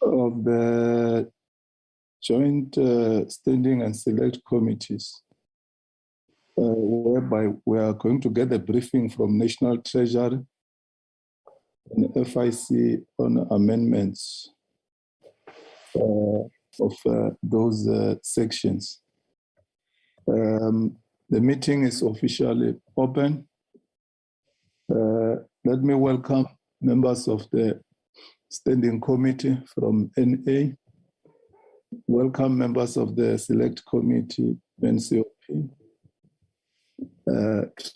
of the joint standing and select committees, whereby we are going to get a briefing from National Treasury and FIC on amendments of those sections. The meeting is officially open. Let me welcome members of the Standing Committee from NA. Welcome members of the Select Committee, NCOP,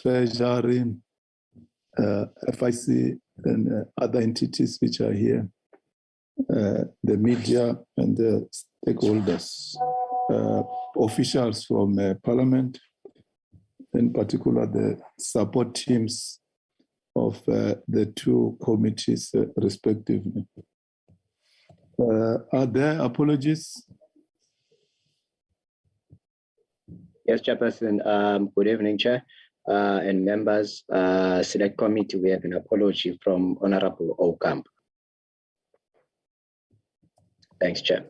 Treasury, FIC, and other entities which are here, the media and the stakeholders, officials from Parliament, in particular the support teams of the two committees respectively. Are there apologies? Yes, Chairperson. Good evening, Chair and members. Select Committee, we have an apology from Honorable Ocamp. Thanks, Chair.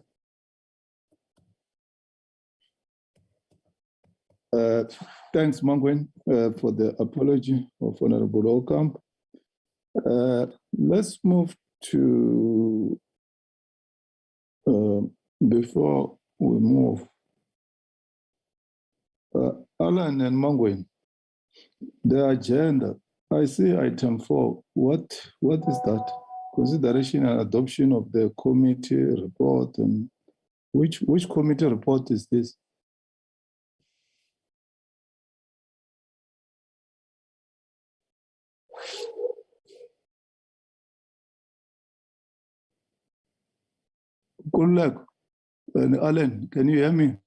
Thanks, Mangwen, for the apology of Honorable Ocamp. Let's move to, before we move, Alan and Mangwen, the agenda, I see item 4. What is that? Consideration and adoption of the committee report. And which committee report is this? Good luck. Alan, can you hear me?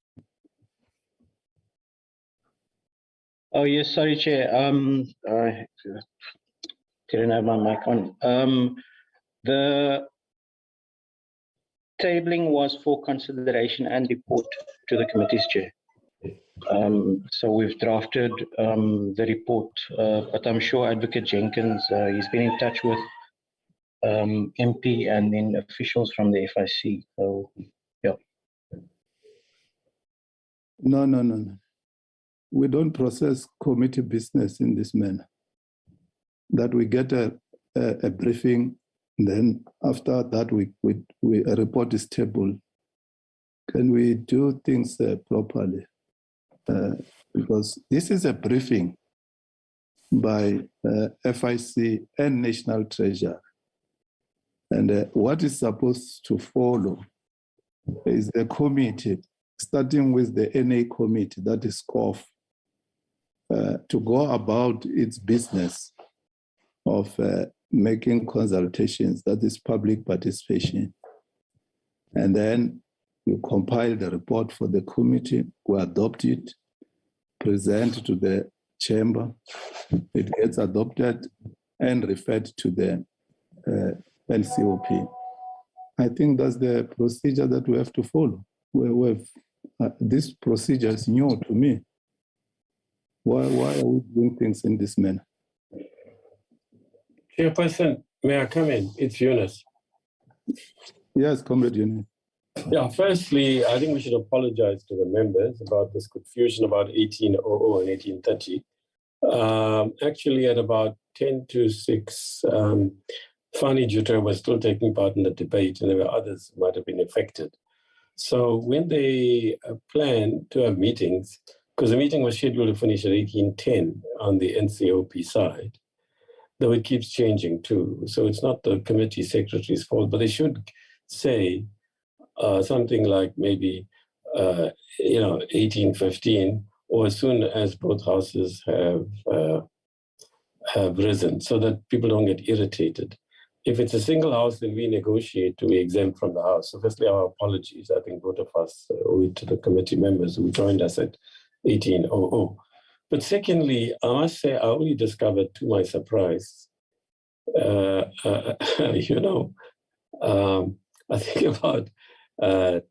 Oh, yes, sorry, Chair. I didn't have my mic on. The tabling was for consideration and report to the committee's Chair. So we've drafted the report, but I'm sure Advocate Jenkins, he's been in touch with MP and then officials from the FIC. So, yeah. No. We don't process committee business in this manner. That we get a briefing, then after that a report is tabled. Can we do things properly? Because this is a briefing by FIC and National Treasury. And what is supposed to follow is the committee, starting with the NA committee, that is COF, to go about its business of making consultations, that is public participation. And then you compile the report for the committee, we adopt it, present to the chamber, it gets adopted and referred to the NCOP. I think that's the procedure that we have to follow. This procedure is new to me. Why are we doing things in this manner? Chairperson, may I come in? It's Eunice. Yes, Comrade Eunice. Yeah, firstly, I think we should apologize to the members about this confusion about 1800 and 1830. Actually, at about 10 to 6, Fani Jutra was still taking part in the debate, and there were others who might have been affected. So when they planned to have meetings, because the meeting was scheduled to finish at 1810 on the NCOP side, though it keeps changing too. So it's not the committee secretary's fault, but they should say something like maybe 1815, or as soon as both houses have risen, so that people don't get irritated. If it's a single house, then we negotiate to be exempt from the house. So firstly, our apologies. I think both of us owe it to the committee members who joined us at 1800. But secondly, I must say, I only discovered to my surprise, I think about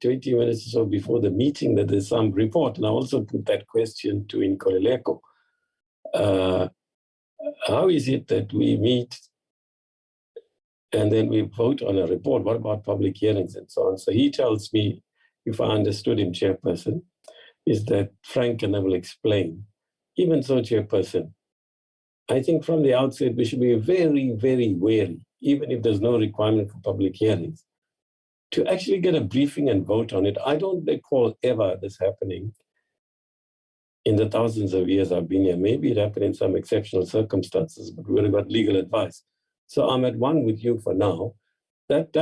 20 minutes or so before the meeting that there's some report. And I also put that question to Inkoleleko. How is it that we meet and then we vote on a report. What about public hearings and so on? So he tells me, if I understood him, Chairperson, is that Frank and I will explain. Even so, Chairperson, I think from the outset, we should be very, very wary, even if there's no requirement for public hearings, to actually get a briefing and vote on it. I don't recall ever this happening in the thousands of years I've been here. Maybe it happened in some exceptional circumstances, but we would have got legal advice. So I'm at one with you for now. That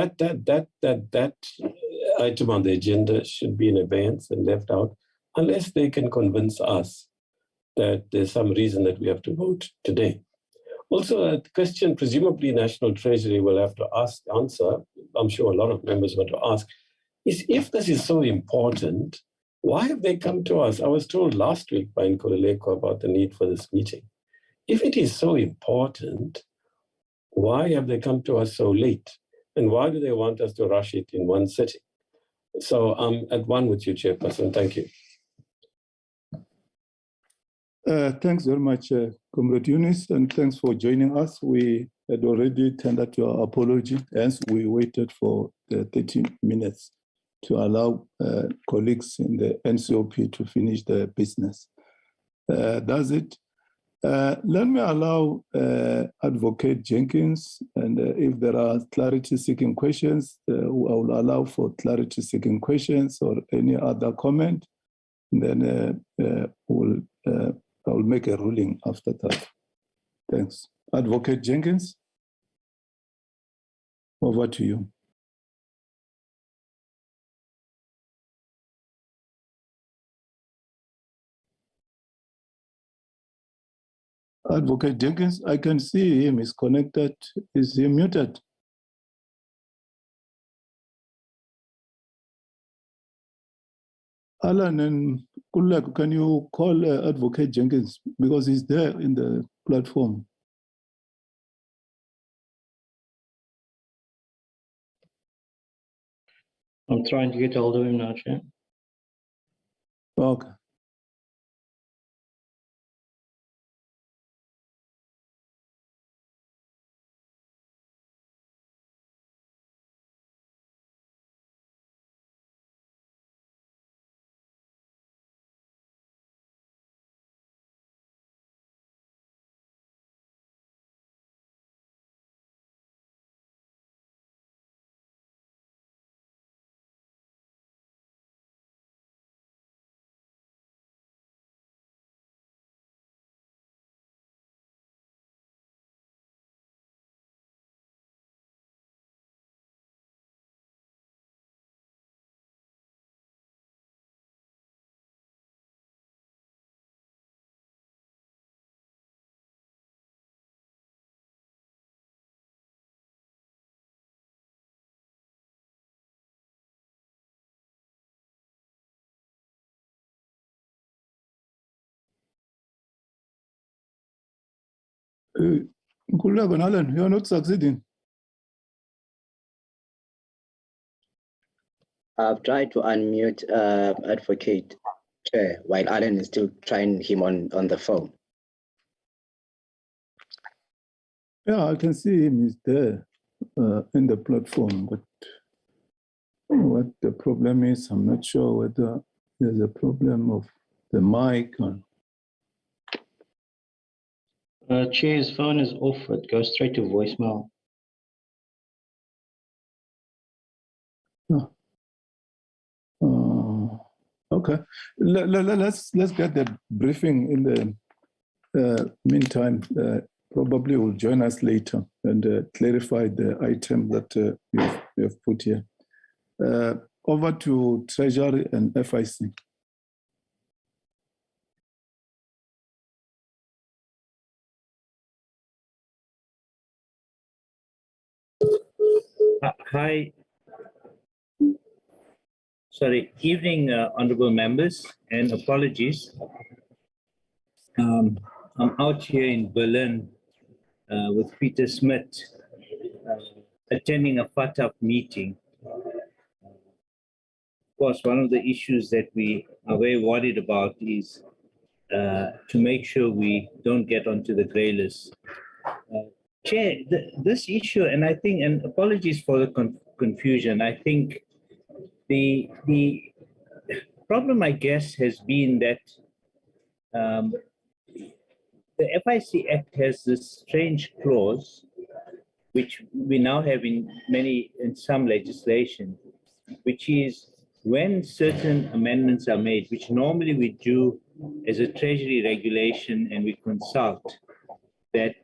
item on the agenda should be in abeyance and left out, unless they can convince us that there's some reason that we have to vote today. Also, a question presumably National Treasury will have to answer, I'm sure a lot of members want to ask, is if this is so important, why have they come to us? I was told last week by Nkululeko about the need for this meeting. If it is so important, why have they come to us so late? And why do they want us to rush it in one sitting? So I'm at one with you, Chairperson. Thank you. Thanks very much, Comrade Yunus, and thanks for joining us. We had already tendered your apology, hence we waited for the 30 minutes to allow colleagues in the NCOP to finish their business. That's it. Let me allow Advocate Jenkins, and if there are clarity-seeking questions, I will allow for clarity-seeking questions or any other comment. Then I will make a ruling after that. Thanks. Advocate Jenkins, over to you. Advocate Jenkins, I can see him, he's connected. Is he muted? Alan and Kulak, can you call Advocate Jenkins? Because he's there in the platform. I'm trying to get hold of him now, Chair. Okay. Kulak and Alan, you are not succeeding. I've tried to unmute Advocate Chair while Alan is still trying him on the phone. Yeah, I can see him, he's there in the platform, but what the problem is, I'm not sure whether there's a problem of the mic. Or... Chair's phone is off. It goes straight to voicemail. Okay, let's get the briefing in the meantime. Probably will join us later and clarify the item that we have put here. Over to Treasury and FIC. Hi. Sorry, evening, honorable members, and apologies. I'm out here in Berlin with Peter Smith, attending a FATF meeting. Of course, one of the issues that we are very worried about is to make sure we don't get onto the grey list. Chair, this issue, and I think, and apologies for the confusion, I think the problem, I guess, has been that the FIC Act has this strange clause, which we now have in some legislation, which is when certain amendments are made, which normally we do as a Treasury regulation and we consult, that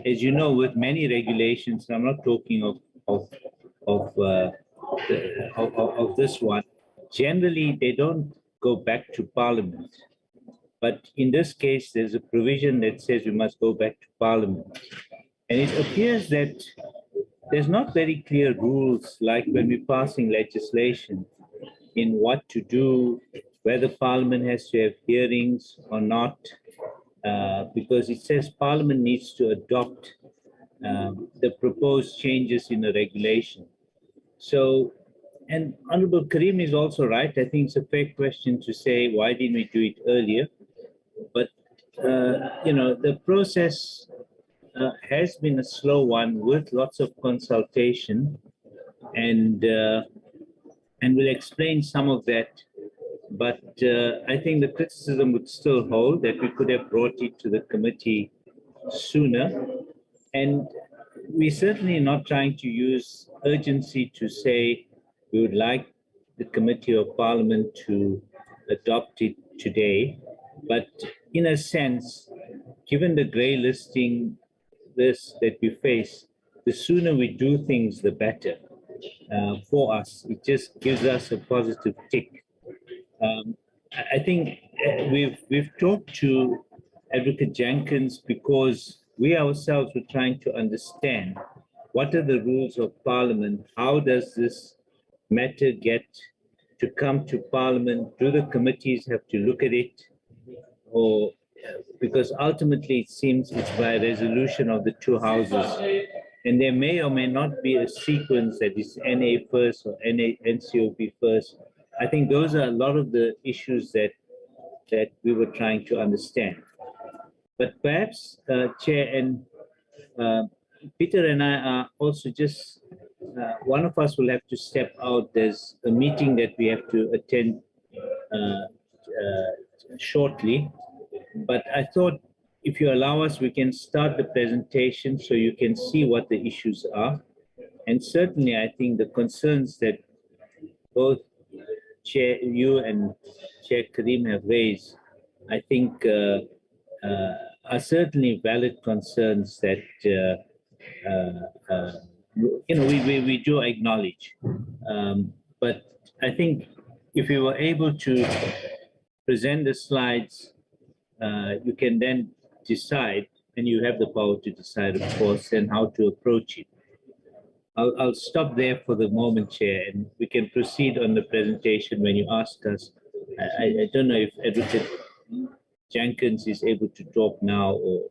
as you know, with many regulations, I'm not talking of this one, generally they don't go back to Parliament. But in this case, there's a provision that says we must go back to Parliament. And it appears that there's not very clear rules, like when we're passing legislation, in what to do, whether Parliament has to have hearings or not, because it says Parliament needs to adopt the proposed changes in the regulation. So, and Honorable Karim is also right. I think it's a fair question to say, why didn't we do it earlier? But, you know, the process has been a slow one with lots of consultation, and we'll explain some of that. But I think the criticism would still hold that we could have brought it to the committee sooner. And we're certainly not trying to use urgency to say we would like the Committee of Parliament to adopt it today. But in a sense, given the grey listing list that we face, the sooner we do things, the better for us. It just gives us a positive tick. I think we've talked to Advocate Jenkins because we ourselves were trying to understand what are the rules of Parliament, how does this matter get to come to Parliament, do the committees have to look at it, or because ultimately it seems it's by resolution of the two houses, and there may or may not be a sequence that is NA first or NCOP first. I think those are a lot of the issues that we were trying to understand. But perhaps, Chair, and Peter and I are also just, one of us will have to step out. There's a meeting that we have to attend shortly. But I thought if you allow us, we can start the presentation so you can see what the issues are. And certainly, I think the concerns that both Chair, you and Chair Karim have raised, I think are certainly valid concerns that you know, we do acknowledge. But I think if we were able to present the slides, you can then decide, and you have the power to decide, of course, and how to approach it. I'll stop there for the moment, Chair, and we can proceed on the presentation when you ask us. I don't know if Advocate Jenkins is able to talk now, or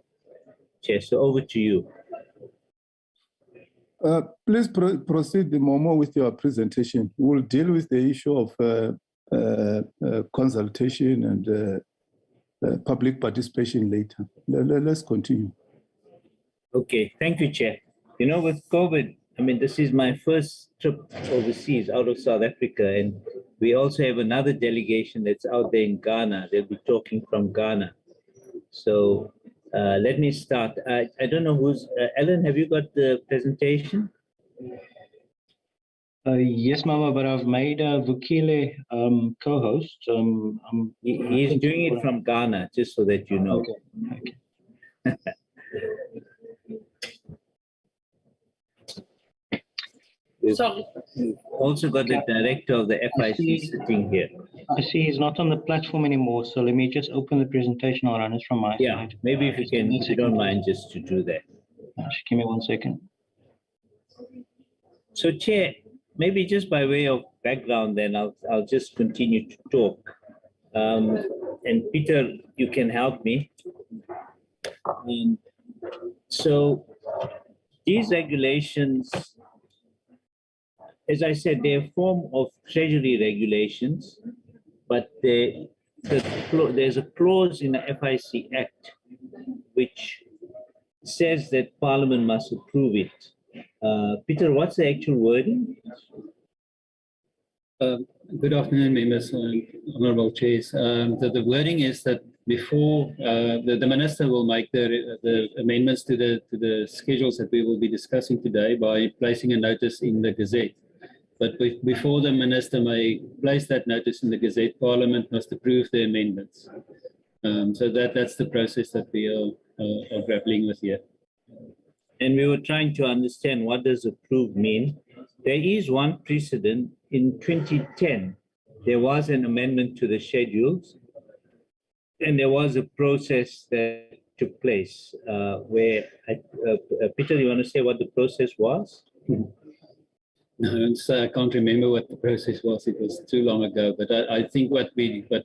Chair, so over to you. Please proceed, Momo, with your presentation. We'll deal with the issue of consultation and public participation later. Let's continue. Okay, thank you, Chair. You know, with COVID, I mean, this is my first trip overseas out of South Africa, and we also have another delegation that's out there in Ghana. They'll be talking from Ghana. So let me start. I don't know who's, Ellen, have you got the presentation? Yes, Mama, but I've made Vukile co-host. He's doing it from Ghana, just so that you know. Okay. We've also got the director of the FIC sitting here. I see he's not on the platform anymore, so let me just open the presentation. I'll run it from my side. Maybe if you can, if you don't mind, just to do that. Just give me 1 second. So, Chair, maybe just by way of background, then I'll just continue to talk. And Peter, you can help me. So these regulations, as I said, they're a form of Treasury regulations, but there's a clause in the FIC Act which says that Parliament must approve it. Peter, what's the actual wording? Good afternoon, members, honourable chairs. The wording is that before the minister will make the amendments to the schedules that we will be discussing today by placing a notice in the Gazette. But before the minister may place that notice in the Gazette, Parliament must approve the amendments. So that's the process that we are grappling with here. And we were trying to understand, what does approve mean? There is one precedent. In 2010, there was an amendment to the schedules, and there was a process that took place where, Peter, you want to say what the process was? No, I can't remember what the process was. It was too long ago. But I think what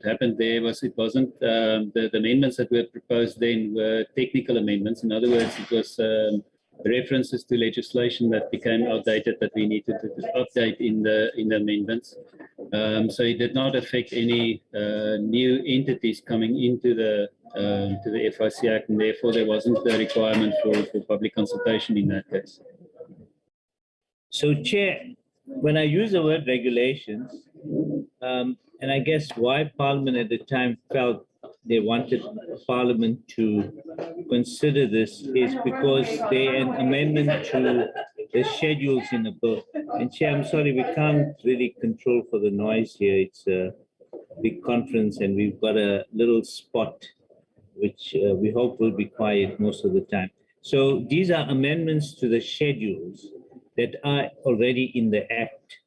happened there was it wasn't the amendments that were proposed then were technical amendments. In other words, it was references to legislation that became outdated that we needed to update in the amendments. So it did not affect any new entities coming into the FIC Act, and therefore there wasn't the requirement for public consultation in that case. So, Chair, when I use the word regulations, and I guess why Parliament at the time felt they wanted Parliament to consider this is because they an amendment to the schedules in the bill. And Chair, I'm sorry, we can't really control for the noise here. It's a big conference and we've got a little spot which we hope will be quiet most of the time. So these are amendments to the schedules that are already in the Act.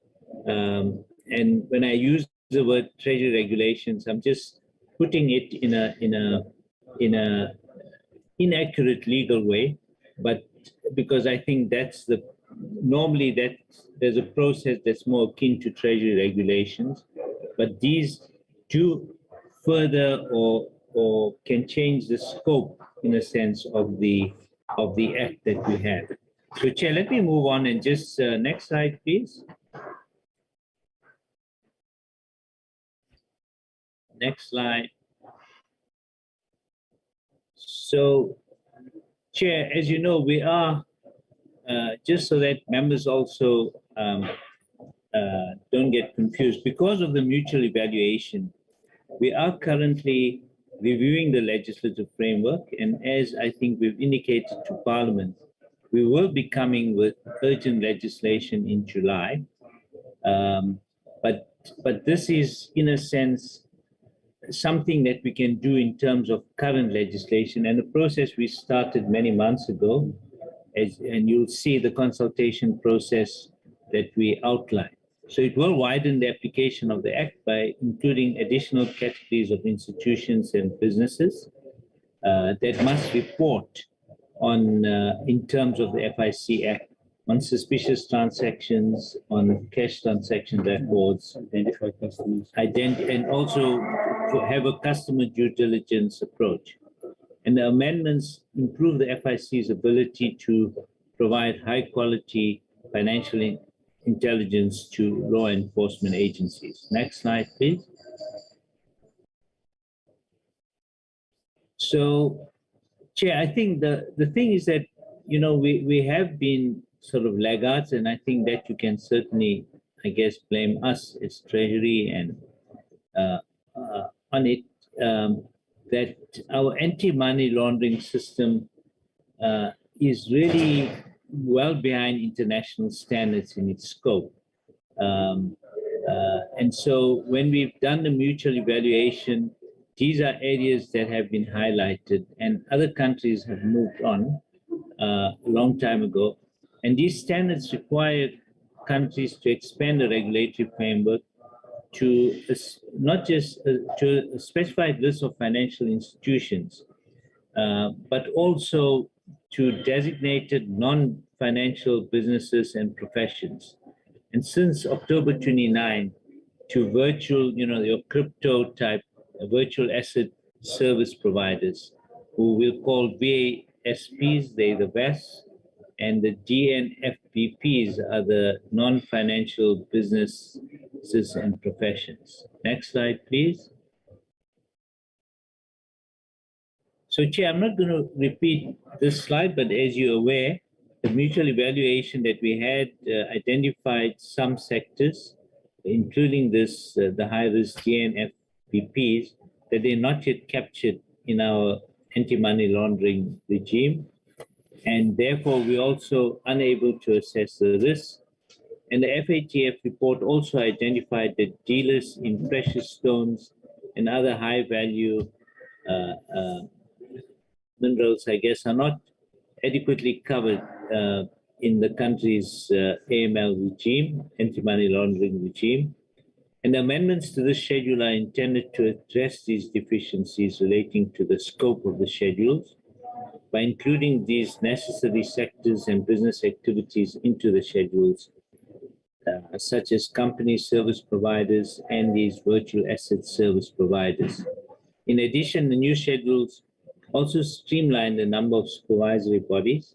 And when I use the word Treasury regulations, I'm just putting it in a inaccurate legal way, but because I think that's normally that there's a process that's more akin to Treasury regulations, but these do further or can change the scope in a sense of the Act that we have. So, Chair, let me move on and just next slide, please. Next slide. So, Chair, as you know, we are, just so that members also don't get confused, because of the mutual evaluation, we are currently reviewing the legislative framework, and as I think we've indicated to Parliament, we will be coming with urgent legislation in July. But this is, in a sense, something that we can do in terms of current legislation, and the process we started many months ago, and you'll see the consultation process that we outlined. So it will widen the application of the Act by including additional categories of institutions and businesses that must report on, in terms of the FIC Act, on suspicious transactions, on cash transaction records, Identify customers. and also to have a customer due diligence approach. And the amendments improve the FIC's ability to provide high quality financial intelligence to law enforcement agencies. Next slide, please. So, Chair, I think the thing is that, you know, we have been sort of laggards, and I think that you can certainly, I guess, blame us as Treasury and on it, that our anti-money laundering system is really well behind international standards in its scope. And so when we've done the mutual evaluation, these are areas that have been highlighted, and other countries have moved on a long time ago. And these standards require countries to expand the regulatory framework to not just to a specified list of financial institutions, but also to designated non-financial businesses and professions. And since October 29, to virtual, you know, your crypto type, virtual asset service providers, who we'll call VASPs, they're the best, and the DNFBPs are the non-financial businesses and professions. Next slide, please. So, Chair, I'm not going to repeat this slide, but as you're aware, the mutual evaluation that we had identified some sectors, including this, the high-risk GNFPPs, that they're not yet captured in our anti-money laundering regime. And therefore, we're also unable to assess the risk. And the FATF report also identified that dealers in precious stones and other high-value minerals, I guess, are not adequately covered in the country's AML regime, anti-money laundering regime. And the amendments to this schedule are intended to address these deficiencies relating to the scope of the schedules by including these necessary sectors and business activities into the schedules, such as company service providers and these virtual asset service providers. In addition, the new schedules also streamline the number of supervisory bodies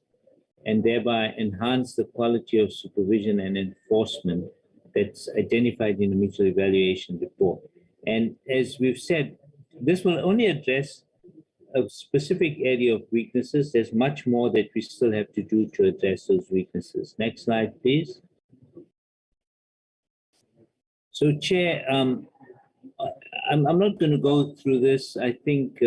and thereby enhance the quality of supervision and enforcement that's identified in the mutual evaluation report. And as we've said, this will only address a specific area of weaknesses. There's much more that we still have to do to address those weaknesses. Next slide, please. So, Chair, I'm not going to go through this. I think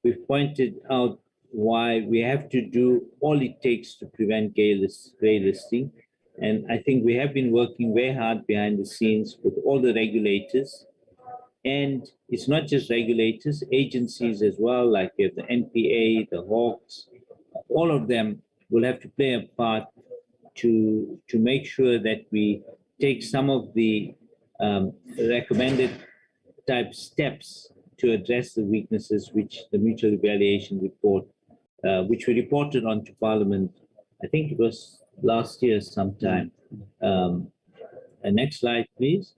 we've pointed out why we have to do all it takes to prevent grey listing. And I think we have been working very hard behind the scenes with all the regulators. And it's not just regulators, agencies as well, like the NPA, the Hawks, all of them will have to play a part to make sure that we take some of the recommended type steps to address the weaknesses which the mutual evaluation report, which we reported on to Parliament, I think it was last year sometime. Next slide, please.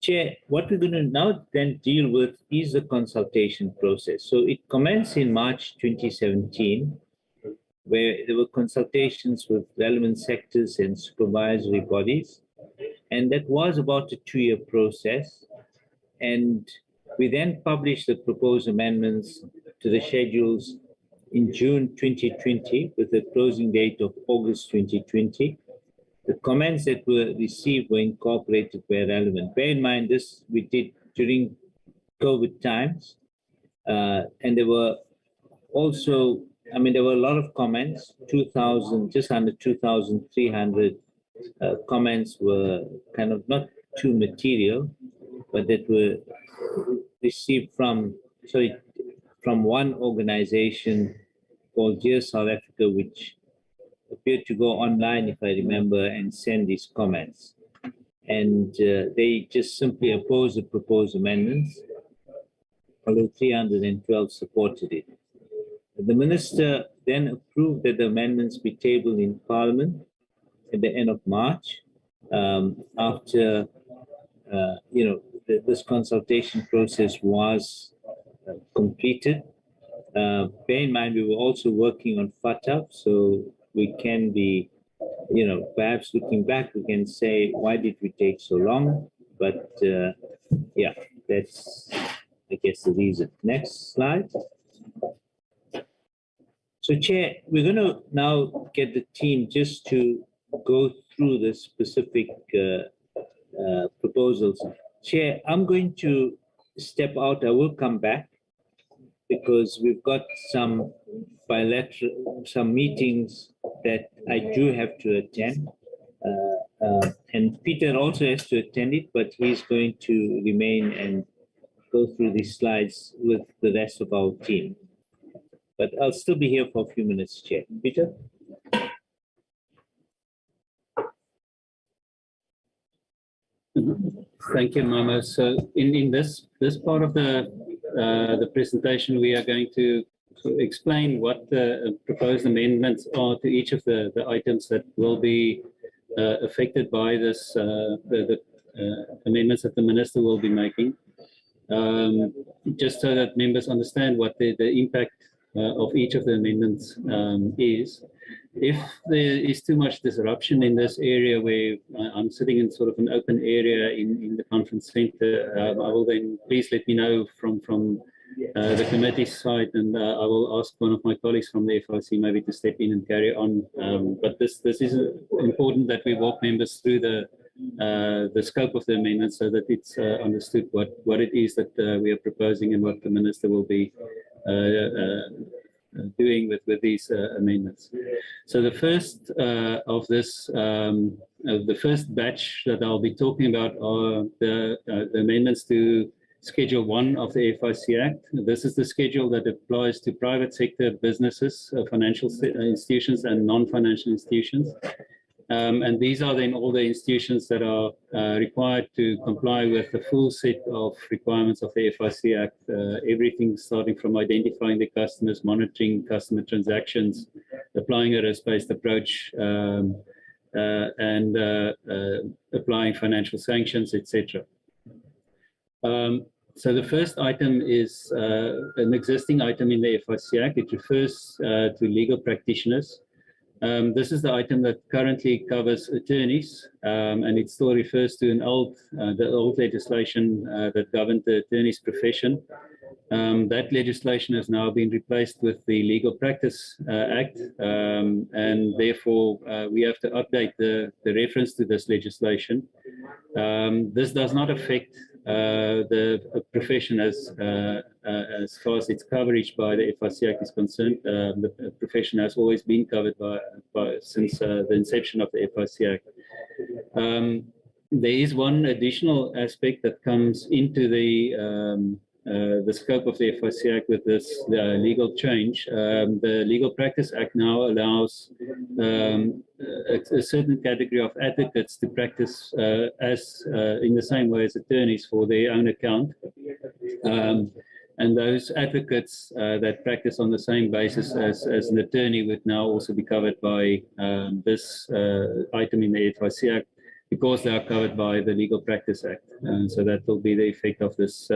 Chair, what we're going to now then deal with is the consultation process. So it commenced in March 2017, where there were consultations with relevant sectors and supervisory bodies. And that was about a 2-year process. And we then published the proposed amendments to the schedules in June 2020 with a closing date of August 2020. The comments that were received were incorporated where relevant. Bear in mind, this we did during COVID times. And there were also, there were a lot of comments, 2,000, just under 2,300 comments were kind of not too material, but that were received from one organization called Dear South Africa, which appeared to go online, if I remember, and send these comments. And they just simply opposed the proposed amendments, although 312 supported it. The minister then approved that the amendments be tabled in Parliament at the end of March, after this consultation process was completed. Bear in mind, we were also working on FATF, so we can be, perhaps looking back, we can say, why did we take so long? But yeah, that's, I guess, the reason. Next slide. So, Chair, we're going to now get the team just to go through the specific proposals. Chair, I'm going to step out. I will come back because we've got some meetings that I do have to attend. And Peter also has to attend it, but he's going to remain and go through these slides with the rest of our team. But I'll still be here for a few minutes, Chair. Peter? Thank you, Mama. So in this part of the presentation, we are going to explain what the proposed amendments are to each of the items that will be affected by this, the amendments that the Minister will be making, just so that members understand what the impact of each of the amendments is. If there is too much disruption in this area where I'm sitting in sort of an open area in the conference center, I will then please let me know from the committee side, and I will ask one of my colleagues from the FIC maybe to step in and carry on. But this is important that we walk members through the scope of the amendment so that it's understood what it is that we are proposing and what the minister will be doing with these amendments. So the first of this, the first batch that I'll be talking about are the amendments to Schedule 1 of the FIC Act. This is the schedule that applies to private sector businesses, financial institutions and non-financial institutions. And these are then all the institutions that are required to comply with the full set of requirements of the FIC Act, everything starting from identifying the customers, monitoring customer transactions, applying a risk-based approach, and applying financial sanctions, etc. So the first item is an existing item in the FIC Act. It refers to legal practitioners. This is the item that currently covers attorneys, and it still refers to the old legislation that governed the attorney's profession. That legislation has now been replaced with the Legal Practice Act, and therefore we have to update the reference to this legislation. This does not affect the profession as far as its coverage by the FIC Act is concerned. The profession has always been covered since the inception of the FIC Act. There is one additional aspect that comes into the scope of the FIC Act with this legal change. The Legal Practice Act now allows a certain category of advocates to practice in the same way as attorneys for their own account. And those advocates that practice on the same basis as an attorney would now also be covered by this item in the FIC Act, because they are covered by the Legal Practice Act. So that will be the effect of this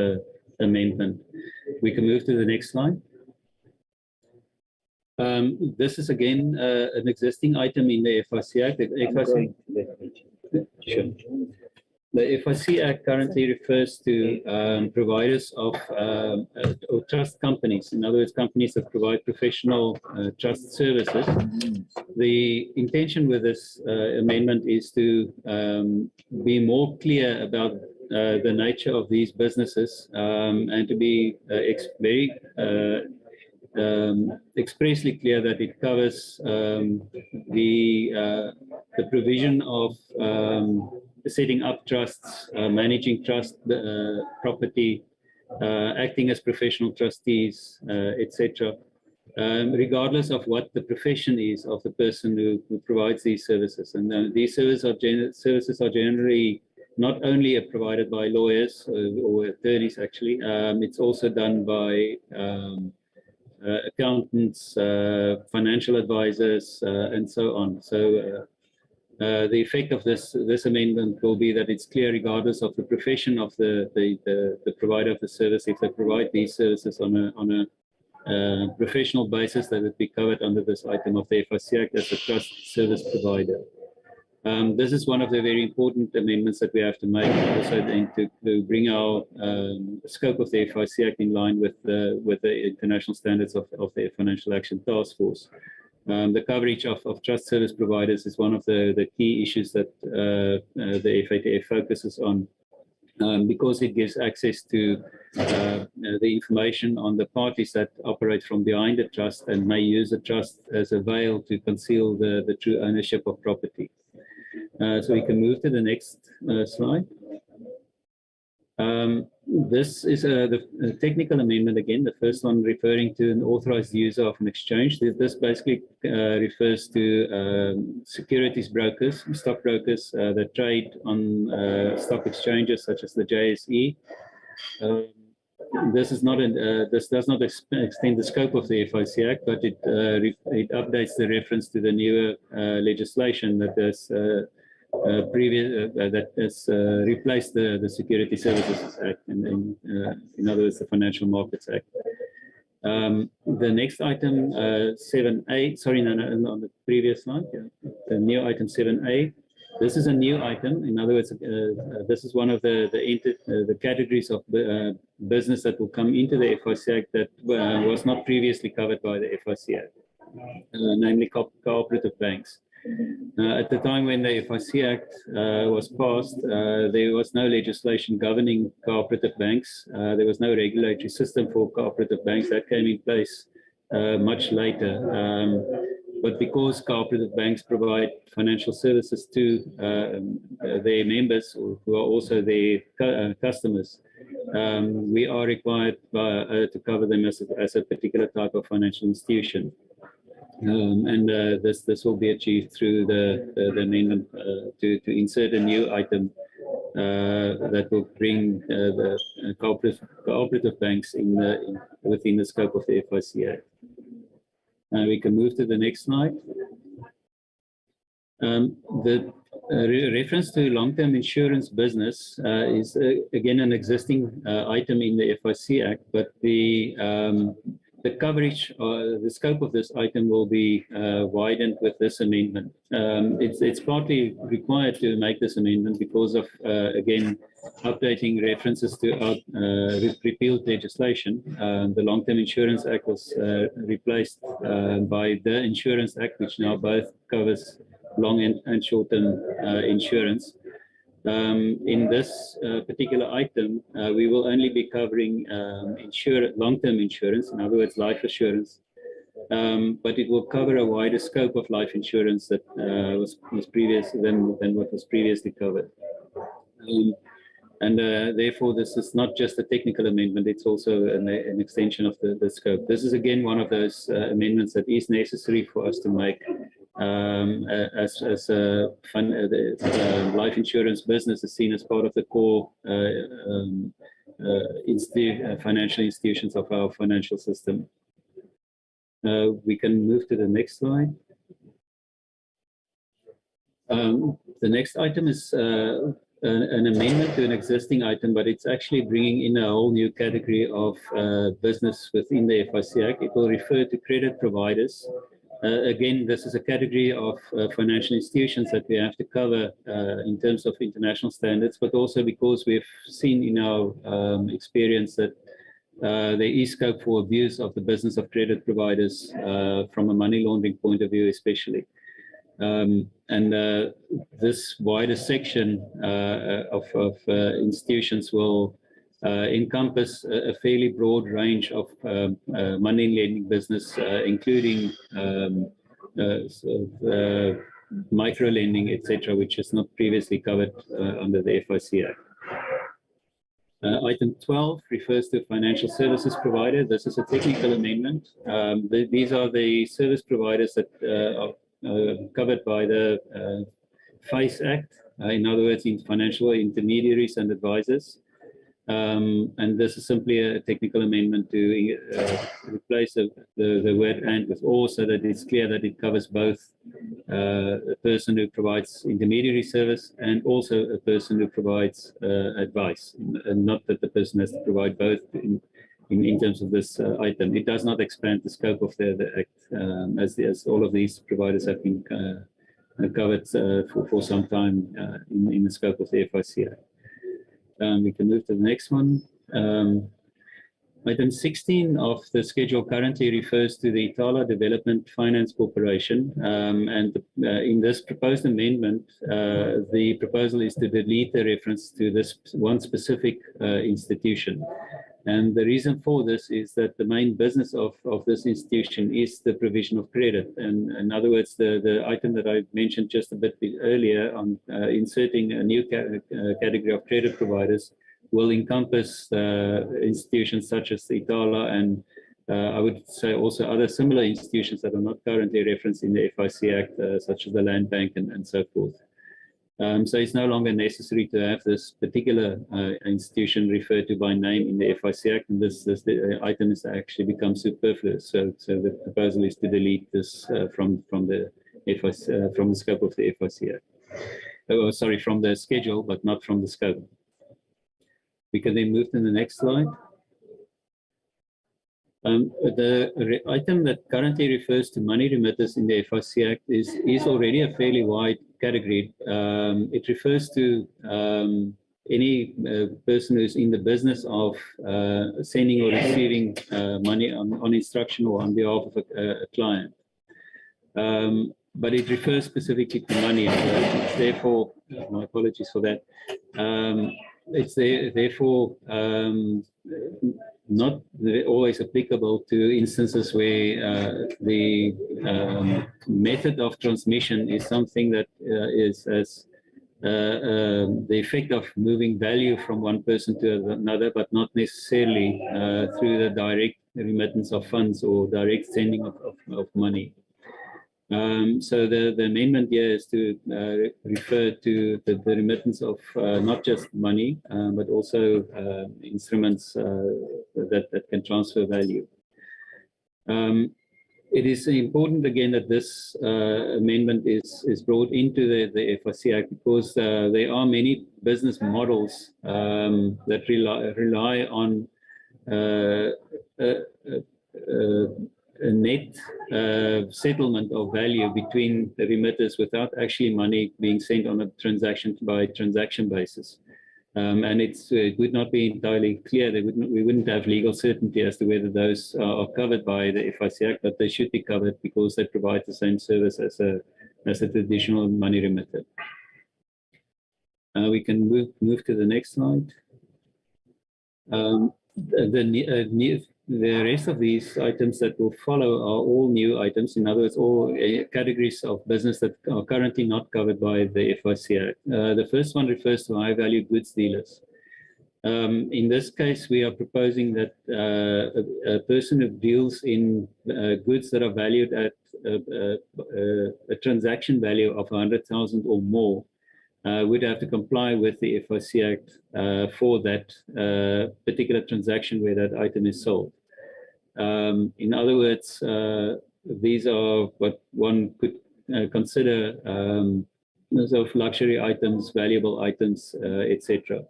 amendment. We can move to the next slide. This is again an existing item in the FIC Act. The FIC Act currently refers to providers of or trust companies. In other words, companies that provide professional trust services. The intention with this amendment is to be more clear about the nature of these businesses and to be very expressly clear that it covers the provision of setting up trusts, managing trust property, acting as professional trustees, etc. Regardless of what the profession is of the person who provides these services. And these services are generally not only provided by lawyers or attorneys, actually. It's also done by accountants, financial advisors, and so on. So the effect of this amendment will be that it's clear, regardless of the profession of the provider of the service, if they provide these services on a professional basis, that would be covered under this item of the FIC Act as a trust service provider. This is one of the very important amendments that we have to make, also to bring our scope of the FIC Act in line with the international standards of the Financial Action Task Force. The coverage of trust service providers is one of the key issues that the FATF focuses on, because it gives access to the information on the parties that operate from behind the trust and may use the trust as a veil to conceal the true ownership of property. So we can move to the next slide. This is the technical amendment again, the first one referring to an authorized user of an exchange. This basically refers to securities brokers, stockbrokers that trade on stock exchanges such as the JSE. This is not this does not extend the scope of the FIC Act, but it updates the reference to the newer legislation that has that has replaced the Security Services Act, in other words, the Financial Markets Act. The next item, 7A, sorry, no, on the previous slide, yeah, the new item 7A. This is a new item. In other words, this is one of the categories of business that will come into the FIC Act that was not previously covered by the FIC Act, namely cooperative banks. At the time when the FIC Act was passed, there was no legislation governing cooperative banks. There was no regulatory system for cooperative banks. That came in place much later. But because cooperative banks provide financial services to their members, who are also their customers, we are required to cover them as a particular type of financial institution. This will be achieved through the amendment to insert a new item that will bring the cooperative banks within the scope of the FIC Act. We can move to the next slide. The reference to long-term insurance business is again an existing item in the FIC Act, but the coverage or the scope of this item will be widened with this amendment. It's partly required to make this amendment because of, again, updating references to repealed legislation. The Long-Term Insurance Act was replaced by the Insurance Act, which now both covers long and short-term insurance. In this particular item, we will only be covering long-term insurance, in other words, life assurance, but it will cover a wider scope of life insurance that was previous than what was previously covered. Therefore, this is not just a technical amendment, it's also an extension of the scope. This is again one of those amendments that is necessary for us to make as life insurance business is seen as part of the core financial institutions of our financial system. We can move to the next slide. The next item is an amendment to an existing item, but it's actually bringing in a whole new category of business within the FIC Act. It will refer to credit providers. Again, this is a category of financial institutions that we have to cover in terms of international standards, but also because we've seen in our experience that there is scope for abuse of the business of credit providers from a money laundering point of view, especially. This wider section of institutions will encompass a fairly broad range of money lending business, including micro lending, etc., which is not previously covered under the FIC Act. Item 12 refers to financial services provider. This is a technical amendment. These are the service providers that are covered by the FICE Act, in other words, in financial intermediaries and advisors. And this is simply a technical amendment to replace the word "and" with "or," so that it's clear that it covers both a person who provides intermediary service and also a person who provides advice, and not that the person has to provide both in terms of this item. It does not expand the scope of the Act, as all of these providers have been covered for some time in the scope of the FIC Act. We can move to the next one. Item 16 of the schedule currently refers to the Itala Development Finance Corporation. In this proposed amendment, the proposal is to delete the reference to this one specific institution. And the reason for this is that the main business of this institution is the provision of credit. And in other words, the item that I mentioned just a bit earlier on inserting a new category of credit providers will encompass institutions such as the Itala and I would say also other similar institutions that are not currently referenced in the FIC Act, such as the Land Bank and so forth. So it's no longer necessary to have this particular institution referred to by name in the FIC Act, and this item has actually become superfluous. So the proposal is to delete this from the scope of the FIC Act. Oh, sorry, from the schedule, but not from the scope. We can then move to the next slide. The item that currently refers to money remitters in the FIC Act is already a fairly wide category. It refers to any person who's in the business of sending or receiving money on instruction or on behalf of a client. But it refers specifically to money. It's therefore, my apologies for that. It's therefore not always applicable to instances where the method of transmission is something that is as the effect of moving value from one person to another, but not necessarily through the direct remittance of funds or direct sending of money. So the amendment here is to refer to the remittance of not just money, but also instruments that can transfer value. It is important again that this amendment is brought into the FIC Act because there are many business models that rely on a net settlement of value between the remitters without actually money being sent on a transaction by transaction basis. And it would not be entirely clear. We wouldn't have legal certainty as to whether those are covered by the FIC Act, but they should be covered because they provide the same service as a traditional money remitter. We can move to the next slide. The rest of these items that will follow are all new items. In other words, all categories of business that are currently not covered by the FIC Act. The first one refers to high-value goods dealers. In this case, we are proposing that a person who deals in goods that are valued at a transaction value of 100,000 or more would have to comply with the FIC Act for that particular transaction where that item is sold. In other words, these are what one could consider sort of luxury items, valuable items, etc.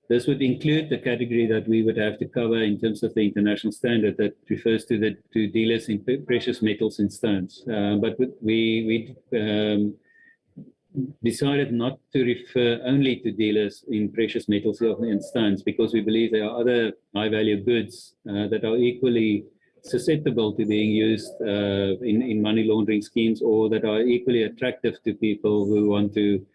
This would include the category that we would have to cover in terms of the international standard that refers to dealers in precious metals and stones. But we decided not to refer only to dealers in precious metals and stones because we believe there are other high-value goods that are equally susceptible to being used in money laundering schemes or that are equally attractive to people who want to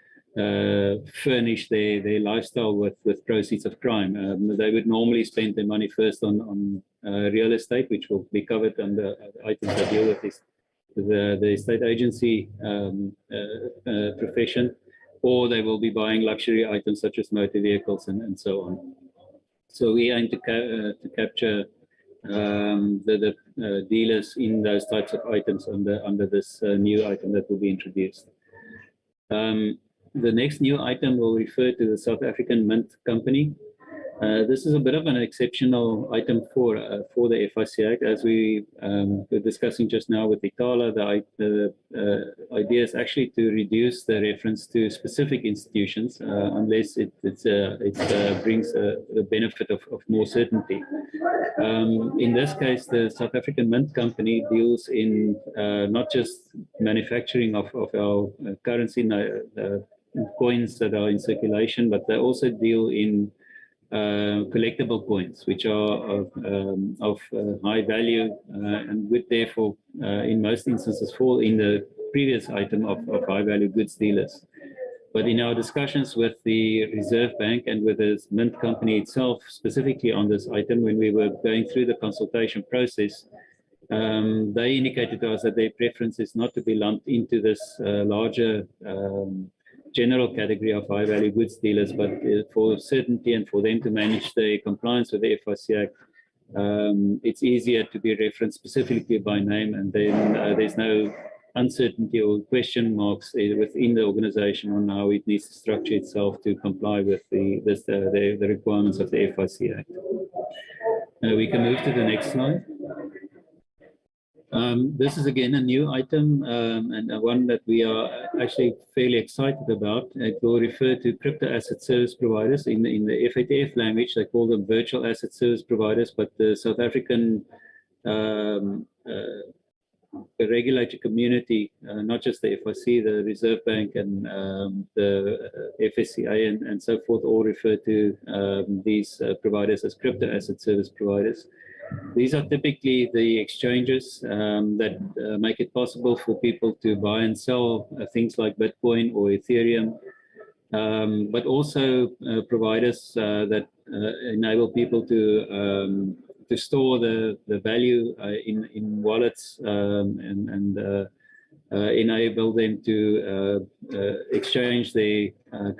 furnish their lifestyle with proceeds of crime. They would normally spend their money first on real estate, which will be covered under items that deal with this. The estate agency profession, or they will be buying luxury items such as motor vehicles and so on. So we aim to capture the dealers in those types of items under this new item that will be introduced. The next new item will refer to the South African Mint Company. This is a bit of an exceptional item for the FIC Act. As we were discussing just now with Itala, the idea is actually to reduce the reference to specific institutions unless it brings the benefit of more certainty. In this case, the South African Mint Company deals in not just manufacturing of our currency coins that are in circulation, but they also deal in collectible coins, which are of high value and would therefore, in most instances, fall in the previous item of high value goods dealers. But in our discussions with the Reserve Bank and with the Mint Company itself, specifically on this item, when we were going through the consultation process, they indicated to us that their preference is not to be lumped into this larger general category of high-value goods dealers, but for certainty and for them to manage the compliance with the FIC Act, it's easier to be referenced specifically by name, and then there's no uncertainty or question marks within the organization on how it needs to structure itself to comply with the requirements of the FIC Act. We can move to the next slide. This is again a new item and one that we are actually fairly excited about. It will refer to crypto asset service providers. In the FATF language, they call them virtual asset service providers, but the South African the regulatory community, not just the FIC, the Reserve Bank and the FSCA and so forth, all refer to these providers as crypto asset service providers. These are typically the exchanges that make it possible for people to buy and sell things like Bitcoin or Ethereum, but also providers that enable people to store the value in wallets and enable them to exchange their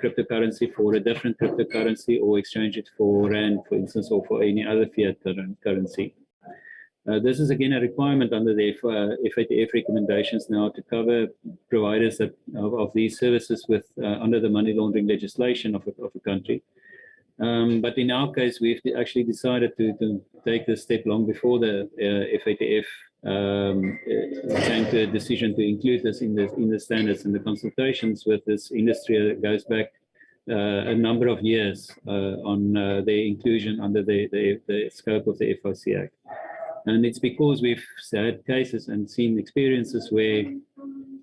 cryptocurrency for a different cryptocurrency or exchange it for Rand, for instance, or for any other fiat currency. This is again a requirement under the FATF recommendations now to cover providers of these services with under the money laundering legislation of a country. But in our case, we've actually decided to take this step long before the FATF came to a decision to include this in the standards, and the consultations with this industry goes back a number of years on their inclusion under the scope of the FIC Act. And it's because we've had cases and seen experiences where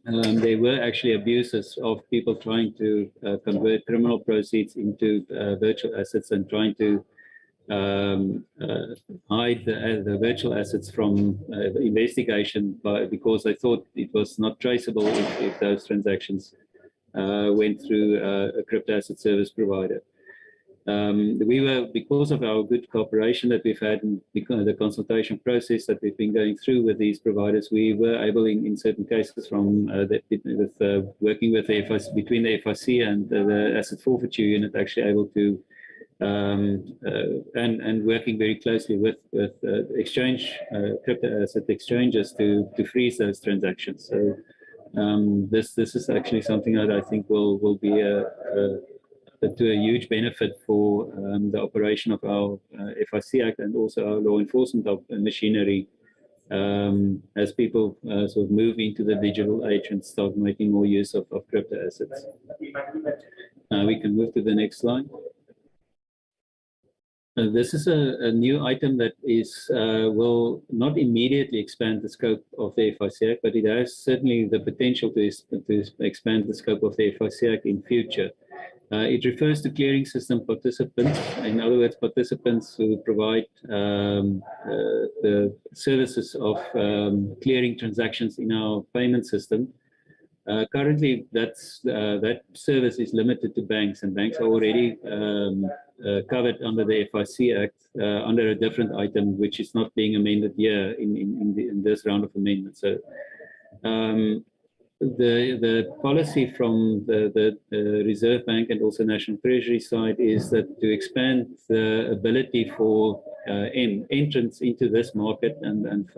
there were actually abuses of people trying to convert criminal proceeds into virtual assets and trying to hide the virtual assets from investigation because they thought it was not traceable if those transactions went through a crypto asset service provider. We were, because of our good cooperation that we've had and the consultation process that we've been going through with these providers, we were able in certain cases from working with the FIC, between the FIC and the asset forfeiture unit, actually able to and working very closely with exchange crypto asset exchanges to freeze those transactions. So this is actually something that I think will be to a huge benefit for the operation of our FIC Act and also our law enforcement of machinery as people sort of move into the digital age and start making more use of crypto assets. We can move to the next slide. This is a new item that will not immediately expand the scope of the FIC Act, but it has certainly the potential to expand the scope of the FIC Act in future. It refers to clearing system participants, in other words, participants who provide the services of clearing transactions in our payment system. Currently, that service is limited to banks, and banks are already covered under the FIC Act under a different item, which is not being amended here in this round of amendments. So, the policy from the Reserve Bank and also National Treasury side is that to expand the ability for entrance into this market and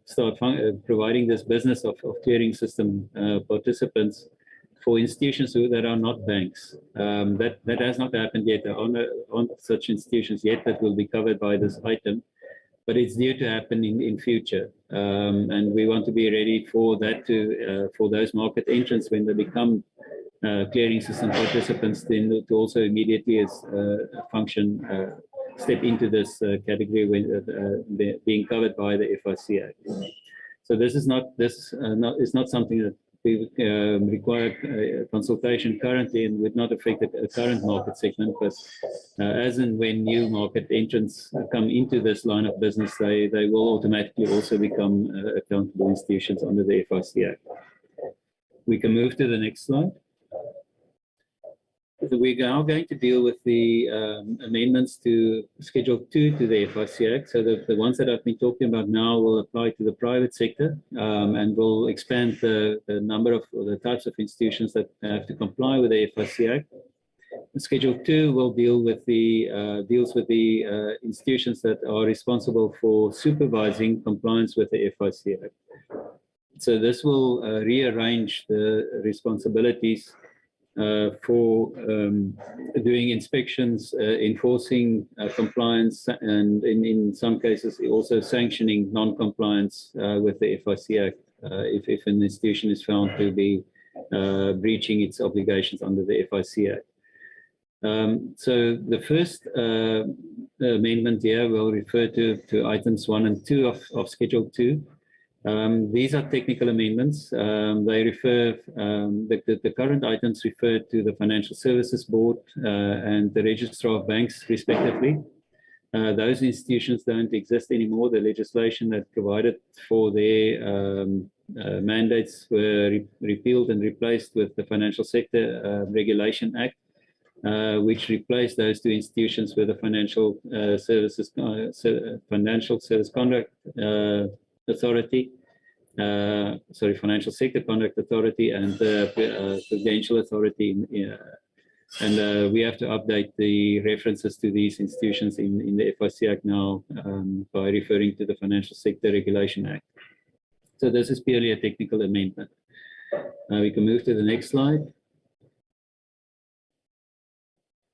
start providing this business of clearing system participants for institutions that are not banks. That has not happened yet. There aren't such institutions yet that will be covered by this item, but it's due to happen in future. And we want to be ready for that for those market entrants when they become clearing system participants, then to also immediately as step into this category when being covered by the FIC Act. So this is not something that we require consultation currently and would not affect the current market segment, but as and when new market entrants come into this line of business, they will automatically also become accountable institutions under the FIC Act. We can move to the next slide. So we're now going to deal with the amendments to Schedule 2 to the FIC Act. So the ones that I've been talking about now will apply to the private sector and will expand the number of or the types of institutions that have to comply with the FIC Act. Schedule 2 will deals with the institutions that are responsible for supervising compliance with the FIC Act. So this will rearrange the responsibilities for doing inspections, enforcing compliance, and in some cases also sanctioning non-compliance with the FIC Act if an institution is found to be breaching its obligations under the FIC Act. So the first amendment here will refer to items 1 and 2 of Schedule 2. These are technical amendments. They refer, the current items refer to the Financial Services Board and the Registrar of Banks, respectively. Those institutions don't exist anymore. The legislation that provided for their mandates were repealed and replaced with the Financial Sector Regulation Act, which replaced those two institutions with the Financial Service Conduct Authority, Financial Sector Conduct Authority, and the Prudential Authority. And we have to update the references to these institutions in the FIC Act now by referring to the Financial Sector Regulation Act. So this is purely a technical amendment. We can move to the next slide.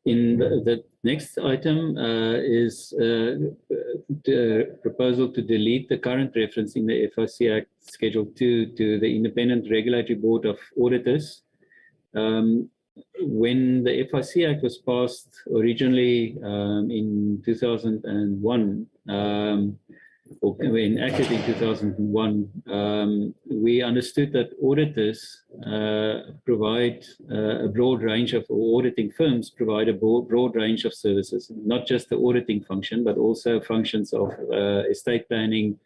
In the next item is the proposal to delete the current reference in the FIC Act Schedule 2 to the Independent Regulatory Board of Auditors. When the FIC Act was passed originally in 2001, or enacted in 2001, we understood that auditors provide a broad range of, or auditing firms provide a broad range of services, not just the auditing function, but also functions of estate planning,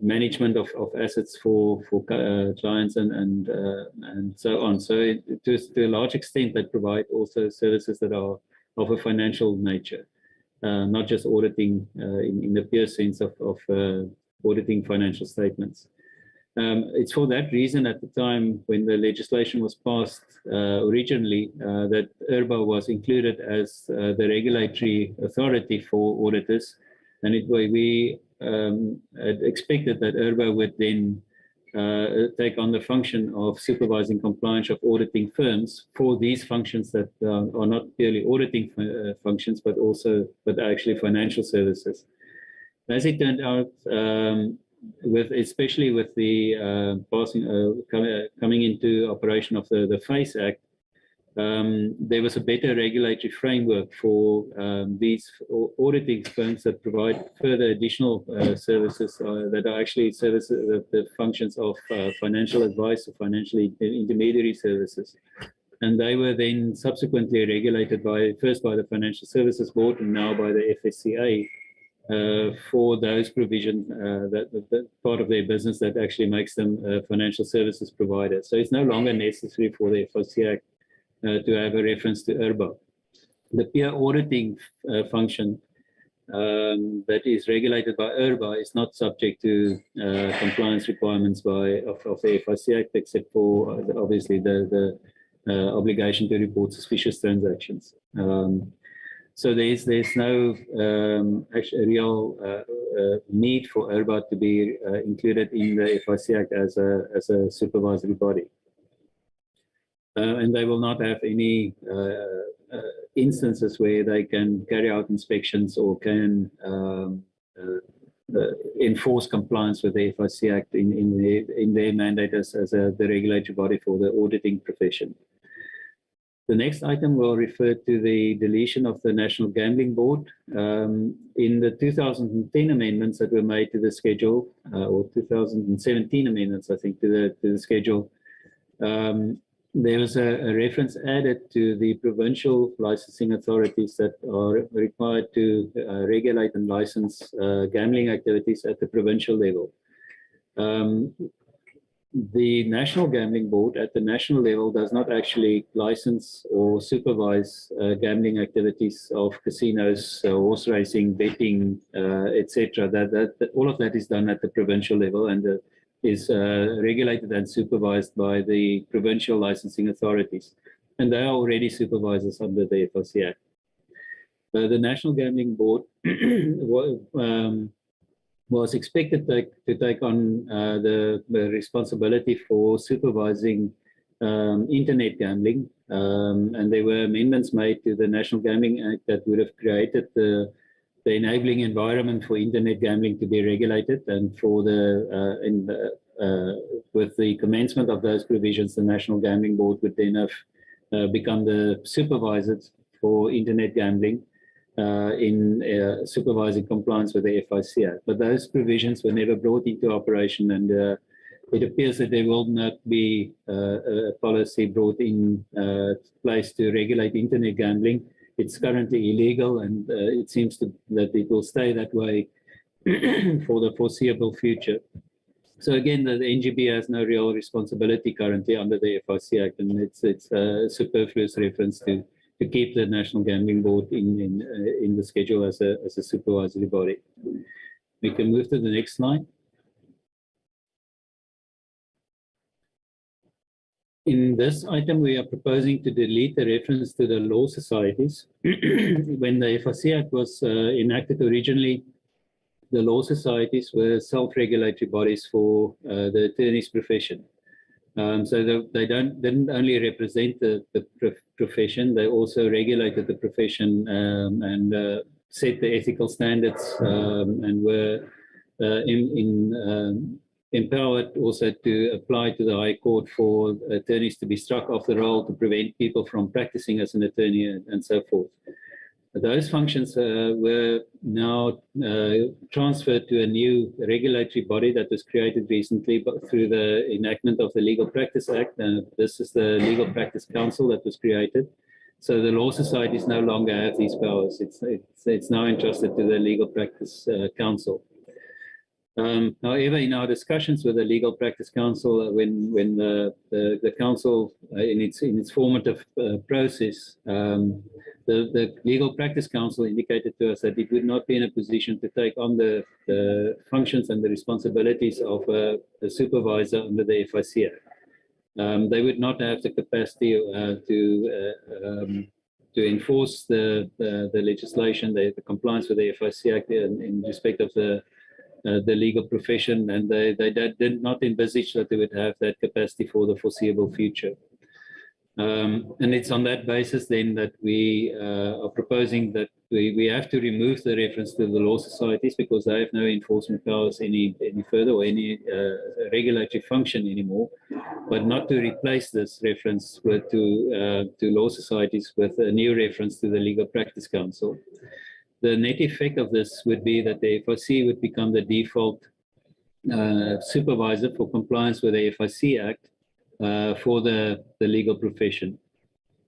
management of assets for clients and so on. So to a large extent, they provide also services that are of a financial nature, not just auditing in the pure sense of auditing financial statements. It's for that reason at the time when the legislation was passed originally that IRBA was included as the regulatory authority for auditors, and we had expected that IRBA would then take on the function of supervising compliance of auditing firms for these functions that are not purely auditing functions, but actually financial services. As it turned out, especially with the coming into operation of the FACE Act, there was a better regulatory framework for these auditing firms that provide further additional services that are actually services, the functions of financial advice or financial intermediary services. And they were then subsequently regulated first by the Financial Services Board and now by the FSCA for those provisions, that part of their business that actually makes them a financial services provider. So it's no longer necessary for the FIC Act to have a reference to IRBA. The pure auditing function that is regulated by IRBA is not subject to compliance requirements of the FIC Act, except for obviously the obligation to report suspicious transactions. So there's no real need for IRBA to be included in the FIC Act as a supervisory body. And they will not have any instances where they can carry out inspections or can enforce compliance with the FIC Act in their mandate as the regulatory body for the auditing profession. The next item will refer to the deletion of the National Gambling Board. In the 2010 amendments that were made to the schedule, or 2017 amendments, I think, to the schedule, there was a reference added to the provincial licensing authorities that are required to regulate and license gambling activities at the provincial level. The National Gambling Board at the national level does not actually license or supervise gambling activities of casinos, horse racing, betting, etc. That all of that is done at the provincial level and is regulated and supervised by the provincial licensing authorities. And they are already supervisors under the FIC Act. The National Gambling Board was expected to take on the responsibility for supervising internet gambling. And there were amendments made to the National Gambling Act that would have created the enabling environment for internet gambling to be regulated, and for with the commencement of those provisions, the National Gambling Board would then have become the supervisors for internet gambling in supervising compliance with the FIC Act. But those provisions were never brought into operation, and it appears that there will not be a policy brought in place to regulate internet gambling. It's currently illegal, and it seems that it will stay that way for the foreseeable future. So again, the NGB has no real responsibility currently under the FIC Act, and it's a superfluous reference to keep the National Gambling Board in the schedule as a supervisory body. We can move to the next slide. In this item, we are proposing to delete the reference to the law societies. When the FIC Act was enacted originally, the law societies were self-regulatory bodies for the attorney's profession. So they didn't only represent the profession, they also regulated the profession and set the ethical standards and were empowered also to apply to the High Court for attorneys to be struck off the roll to prevent people from practicing as an attorney and so forth. Those functions were now transferred to a new regulatory body that was created recently through the enactment of the Legal Practice Act. This is the Legal Practice Council that was created. So the law societies no longer have these powers. It's now entrusted to the Legal Practice Council. However, in our discussions with the Legal Practice Council, when the council in its formative process, the Legal Practice Council indicated to us that it would not be in a position to take on the functions and the responsibilities of a supervisor under the FIC Act. They would not have the capacity to enforce the legislation, the compliance with the FIC Act in respect of the legal profession, and they did not envisage that they would have that capacity for the foreseeable future. And it's on that basis then that we are proposing that we have to remove the reference to the law societies because they have no enforcement powers any further or any regulatory function anymore, but not to replace this reference to law societies with a new reference to the Legal Practice Council. The net effect of this would be that the FIC would become the default supervisor for compliance with the FIC Act for the legal profession.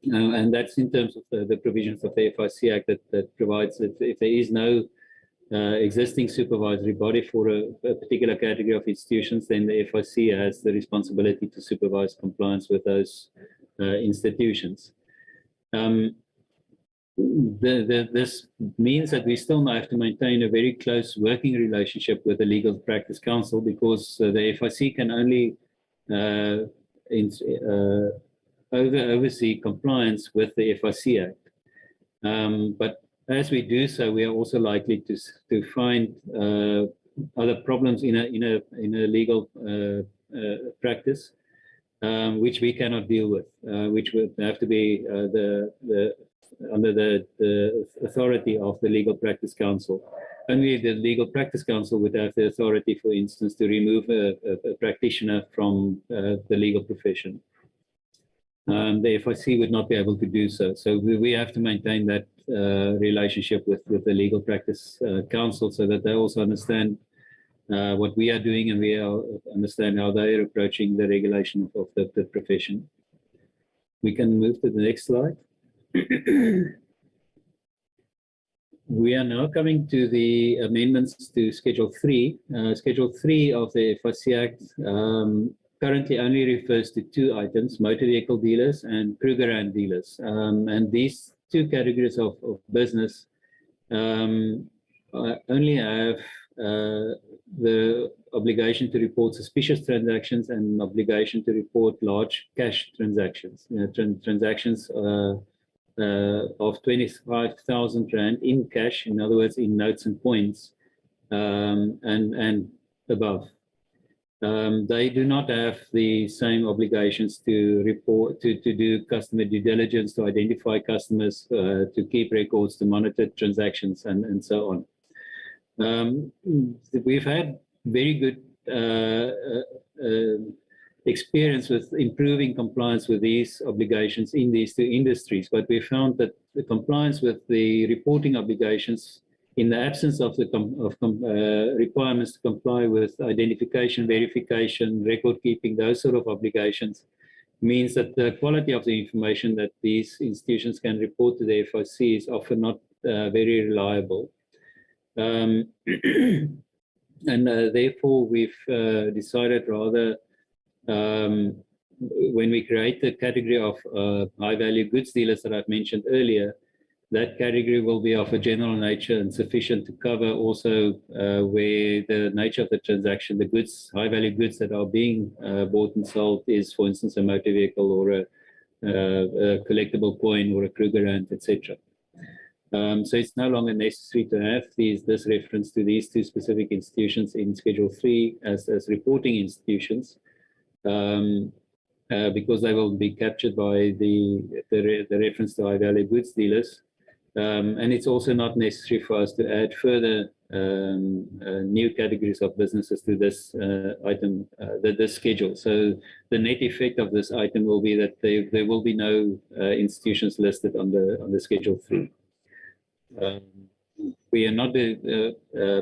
And that's in terms of the provisions of the FIC Act that provides that if there is no existing supervisory body for a particular category of institutions, then the FIC has the responsibility to supervise compliance with those institutions. This means that we still have to maintain a very close working relationship with the Legal Practice Council because the FIC can only oversee compliance with the FIC Act. But as we do so, we are also likely to find other problems in a legal practice, which we cannot deal with, which would have to be under the authority of the Legal Practice Council. Only the Legal Practice Council would have the authority, for instance, to remove a practitioner from the legal profession. The FIC would not be able to do so. So we have to maintain that relationship with the Legal Practice Council so that they also understand what we are doing and we understand how they are approaching the regulation of the profession. We can move to the next slide. We are now coming to the amendments to Schedule 3. Schedule 3 of the FIC Act currently only refers to two items, motor vehicle dealers and Krugerrand dealers. And these two categories of business only have the obligation to report suspicious transactions and obligation to report large cash transactions, transactions of 25,000 Rand in cash, in other words, in notes and points, and above. They do not have the same obligations to report, to do customer due diligence, to identify customers, to keep records, to monitor transactions, and so on. We've had very good experience with improving compliance with these obligations in these two industries, but we found that the compliance with the reporting obligations in the absence of the requirements to comply with identification, verification, record keeping, those sort of obligations, means that the quality of the information that these institutions can report to the FIC is often not very reliable. And therefore, we've decided rather, when we create the category of high-value goods dealers that I've mentioned earlier, that category will be of a general nature and sufficient to cover also where the nature of the transaction, the goods, high-value goods that are being bought and sold is, for instance, a motor vehicle or a collectible coin or a Krugerrand, etc. So it's no longer necessary to have this reference to these two specific institutions in Schedule 3 as reporting institutions, because they will be captured by the reference to high-value goods dealers. And it's also not necessary for us to add further new categories of businesses to this item, this schedule. So the net effect of this item will be that there will be no institutions listed on the Schedule 3. We are not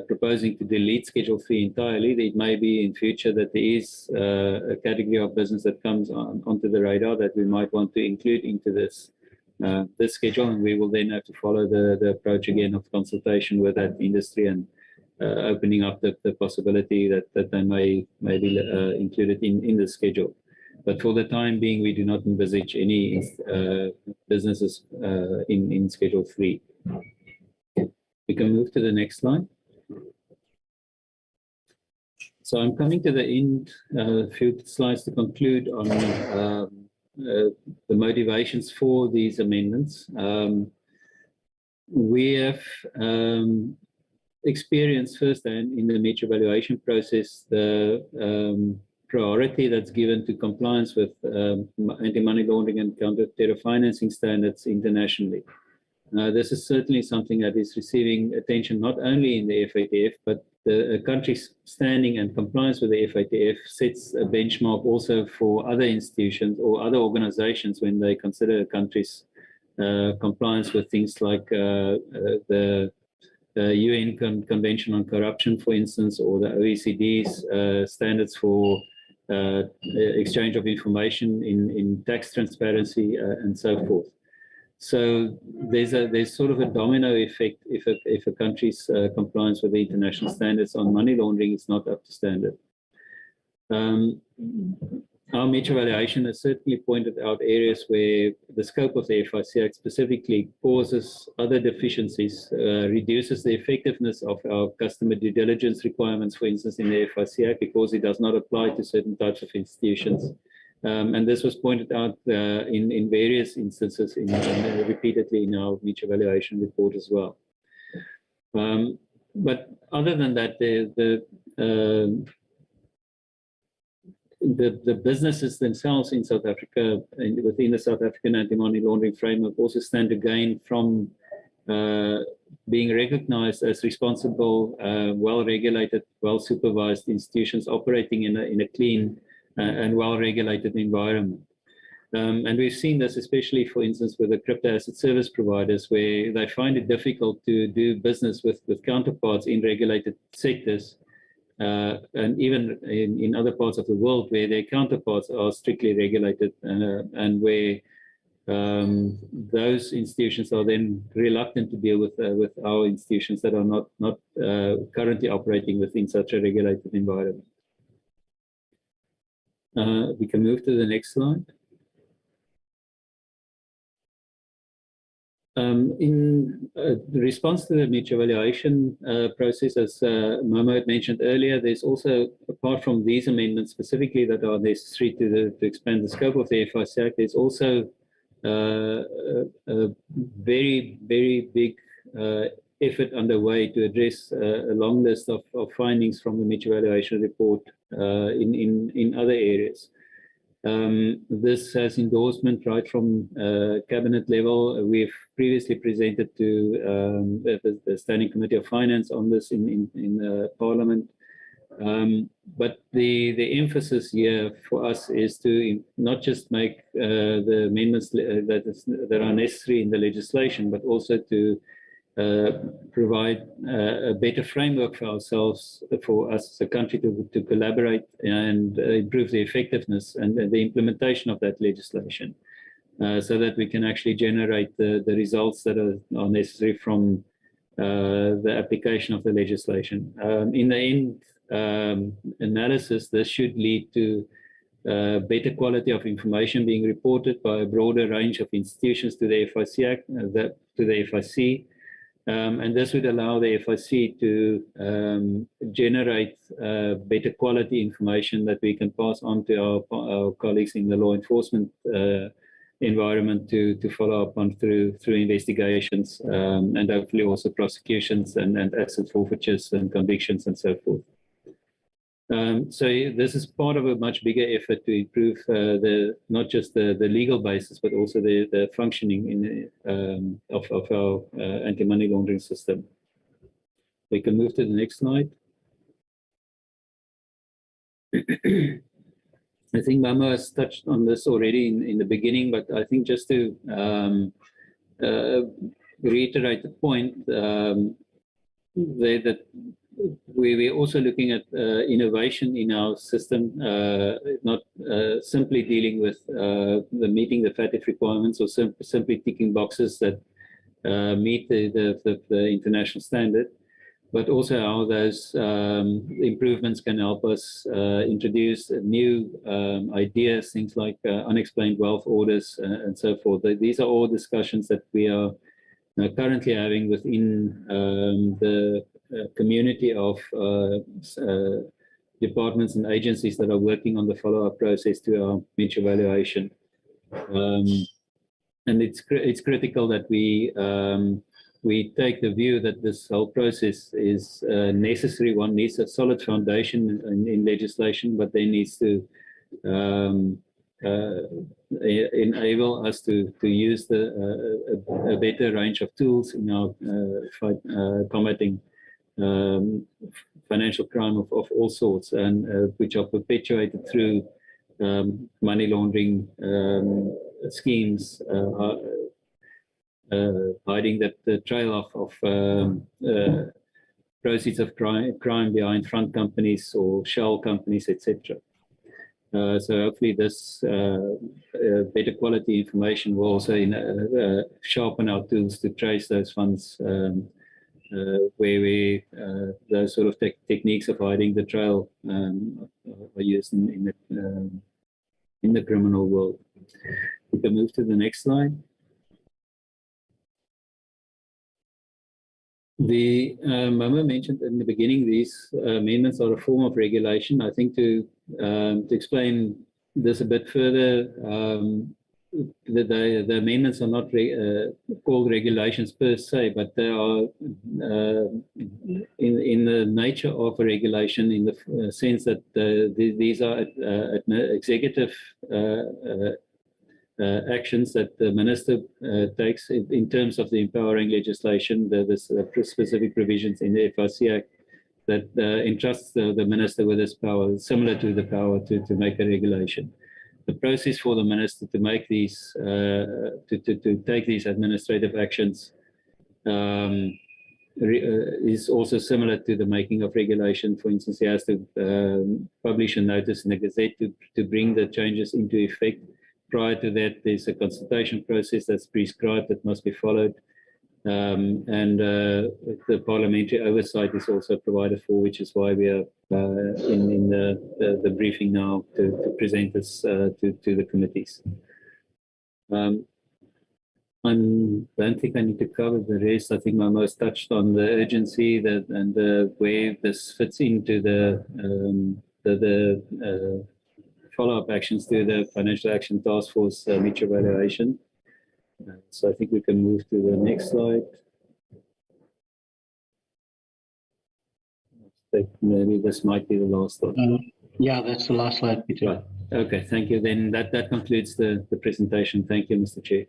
proposing to delete Schedule 3 entirely. It may be in future that there is a category of business that comes onto the radar that we might want to include into this schedule, and we will then have to follow the approach again of consultation with that industry and opening up the possibility that they may be included in the schedule. But for the time being, we do not envisage any businesses in Schedule 3. We can move to the next slide. So I'm coming to the end, a few slides to conclude on the motivations for these amendments. We have experienced firsthand in the Metro evaluation process the priority that's given to compliance with anti-money laundering and counter-terror financing standards internationally. This is certainly something that is receiving attention not only in the FATF, but the country's standing and compliance with the FATF sets a benchmark also for other institutions or other organizations when they consider a country's compliance with things like the UN Convention on Corruption, for instance, or the OECD's standards for exchange of information in tax transparency and so forth. So there's sort of a domino effect if a country's compliance with the international standards on money laundering is not up to standard. Our Metro evaluation has certainly pointed out areas where the scope of the FIC Act specifically causes other deficiencies, reduces the effectiveness of our customer due diligence requirements, for instance, in the FIC Act, because it does not apply to certain types of institutions. And this was pointed out in various instances repeatedly in our Metro evaluation report as well. But other than that, the businesses themselves in South Africa, and within the South African anti-money laundering framework, also stand to gain from being recognized as responsible, well-regulated, well-supervised institutions operating in a clean and well-regulated environment. And we've seen this especially, for instance, with the crypto asset service providers, where they find it difficult to do business with counterparts in regulated sectors, and even in other parts of the world where their counterparts are strictly regulated, and where those institutions are then reluctant to deal with our institutions that are not currently operating within such a regulated environment. We can move to the next slide. In response to the Metro evaluation process, as Momo had mentioned earlier, there's also, apart from these amendments specifically that are necessary to expand the scope of the FIC Act, there's also a very, very big effort underway to address a long list of findings from the Metro evaluation report in other areas. This has endorsement right from cabinet level. We've previously presented to the Standing Committee of Finance on this in Parliament. But the emphasis here for us is to not just make the amendments that are necessary in the legislation, but also to provide a better framework for ourselves, for us as a country to collaborate and improve the effectiveness and the implementation of that legislation, so that we can actually generate the results that are necessary from the application of the legislation. In the end analysis, this should lead to better quality of information being reported by a broader range of institutions to the FIC, and this would allow the FIC to generate better quality information that we can pass on to our colleagues in the law enforcement environment to follow up on through investigations, and hopefully also prosecutions and asset forfeitures and convictions and so forth. So this is part of a much bigger effort to improve not just the legal basis, but also the functioning of our anti-money laundering system. We can move to the next slide. I think Mama has touched on this already in the beginning, but I think just to reiterate the point, that we're also looking at innovation in our system, not simply dealing with the meeting the FATF requirements or simply ticking boxes that meet the international standard, but also how those improvements can help us introduce new ideas, things like unexplained wealth orders and so forth. These are all discussions that we are currently having within the community of departments and agencies that are working on the follow-up process to our mutual evaluation. And it's critical that we take the view that this whole process is necessary. One needs a solid foundation in legislation, but then needs to enable us to use a better range of tools in our combating financial crime of all sorts, and which are perpetuated through money laundering schemes, hiding the trail of proceeds of crime behind front companies or shell companies, etc. So hopefully this better quality information will also sharpen our tools to trace those funds, where those sort of techniques of hiding the trail are used in the criminal world. We can move to the next slide. Mama mentioned in the beginning, these amendments are a form of regulation. I think to explain this a bit further, the amendments are not called regulations per se, but they are in the nature of a regulation, in the sense that these are executive actions that the minister takes in terms of the empowering legislation, the specific provisions in the FIC Act that entrusts the minister with this power, similar to the power to make a regulation. The process for the minister to make these, to take these administrative actions is also similar to the making of regulation. For instance, he has to publish a notice in the Gazette to bring the changes into effect. Prior to that, there's a consultation process that's prescribed that must be followed. And the parliamentary oversight is also provided for, which is why we are in the briefing now to present this to the committees. I don't think I need to cover the rest. I think Mama touched on the urgency and the way this fits into the follow-up actions to the Financial Action Task Force mutual evaluation. So I think we can move to the next slide. I think maybe this might be the last one. Yeah, that's the last slide, Peter. Right. Okay, thank you. Then that concludes the presentation. Thank you, Mr. Chair.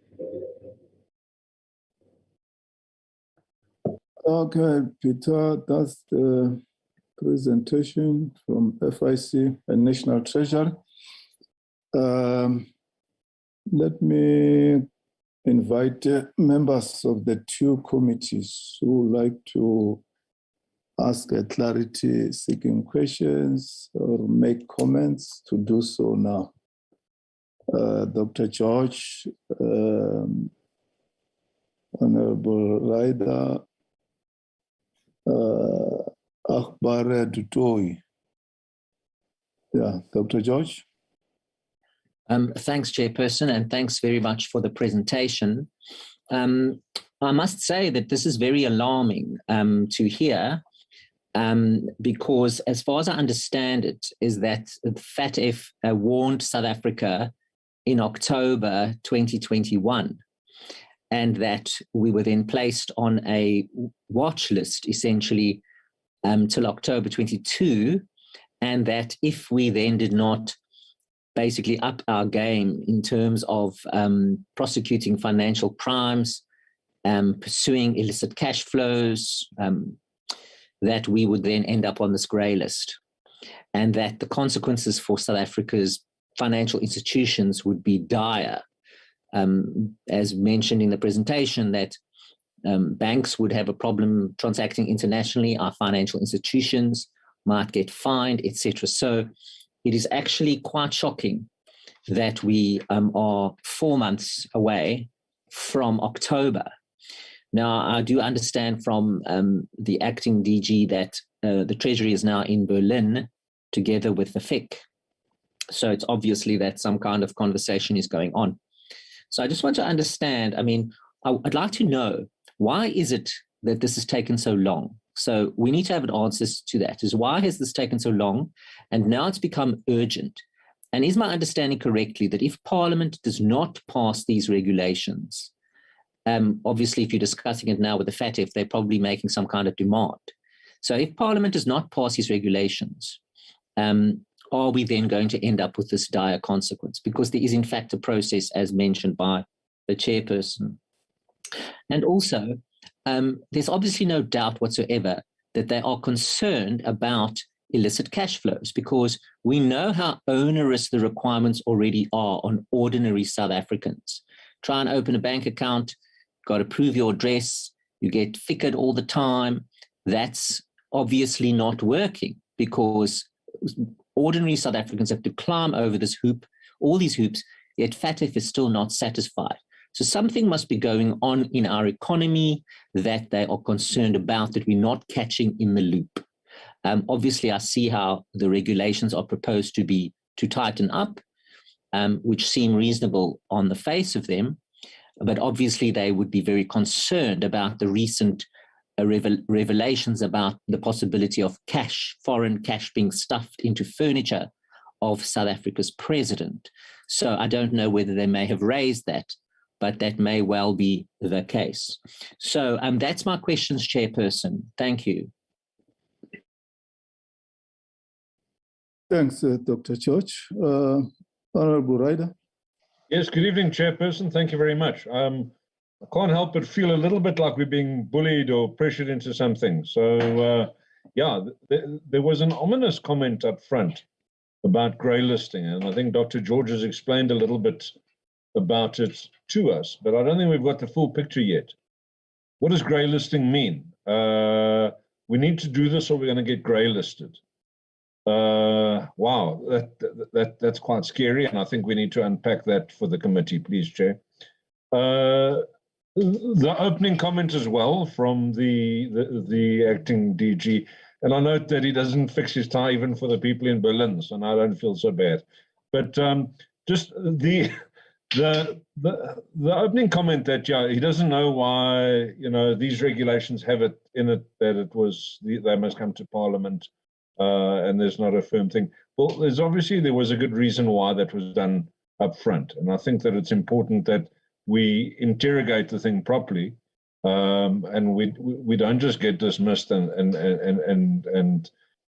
Okay, Peter, that's the presentation from FIC and National Treasury. Let me invite members of the two committees who would like to ask a clarity-seeking questions or make comments to do so now. Dr. George, Honorable Ryder, Akbar Dutoy. Yeah, Dr. George. Thanks, Chairperson, and thanks very much for the presentation. I must say that this is very alarming to hear, because as far as I understand it, is that FATF warned South Africa in October 2021, and that we were then placed on a watch list essentially till October 22, and that if we then did not basically up our game in terms of prosecuting financial crimes, pursuing illicit cash flows, that we would then end up on this grey list, and that the consequences for South Africa's financial institutions would be dire. As mentioned in the presentation, that banks would have a problem transacting internationally, our financial institutions might get fined, etc. So it is actually quite shocking that we are 4 months away from October. Now, I do understand from the acting DG that the Treasury is now in Berlin together with the FIC. So it's obviously that some kind of conversation is going on. So I just want to understand, I mean, I'd like to know, why is it that this has taken so long? So we need to have answers to that, is why has this taken so long? And now it's become urgent. And is my understanding correctly that if Parliament does not pass these regulations, obviously if you're discussing it now with the FATF, they're probably making some kind of demand. So if Parliament does not pass these regulations, are we then going to end up with this dire consequence? Because there is in fact a process as mentioned by the chairperson. And also, there's obviously no doubt whatsoever that they are concerned about illicit cash flows, because we know how onerous the requirements already are on ordinary South Africans. Try and open a bank account, got to prove your address, you get fickered all the time. That's obviously not working, because ordinary South Africans have to climb over this hoop, all these hoops, yet FATF is still not satisfied. So something must be going on in our economy that they are concerned about, that we're not catching in the loop. Obviously, I see how the regulations are proposed to tighten up, which seem reasonable on the face of them, but obviously they would be very concerned about the recent revelations about the possibility of cash, foreign cash being stuffed into furniture of South Africa's president. So I don't know whether they may have raised that, but that may well be the case. So that's my questions, Chairperson. Thank you. Thanks, Dr. George. Honorable Ryder. Yes, good evening, Chairperson. Thank you very much. I can't help but feel a little bit like we're being bullied or pressured into something. So, yeah, there was an ominous comment up front about grey listing, and I think Dr. George has explained a little bit about it to us, but I don't think we've got the full picture yet. What does grey listing mean? We need to do this or we're going to get grey listed. Wow, that's quite scary, and I think we need to unpack that for the committee, please, Chair. The opening comment as well from the acting DG, and I note that he doesn't fix his tie even for the people in Berlin, so now I don't feel so bad. But just the opening comment that he doesn't know why these regulations have it in it that it was they must come to Parliament. And there's not a firm thing. Well, there was a good reason why that was done up front. And I think that it's important that we interrogate the thing properly, and we don't just get dismissed and kind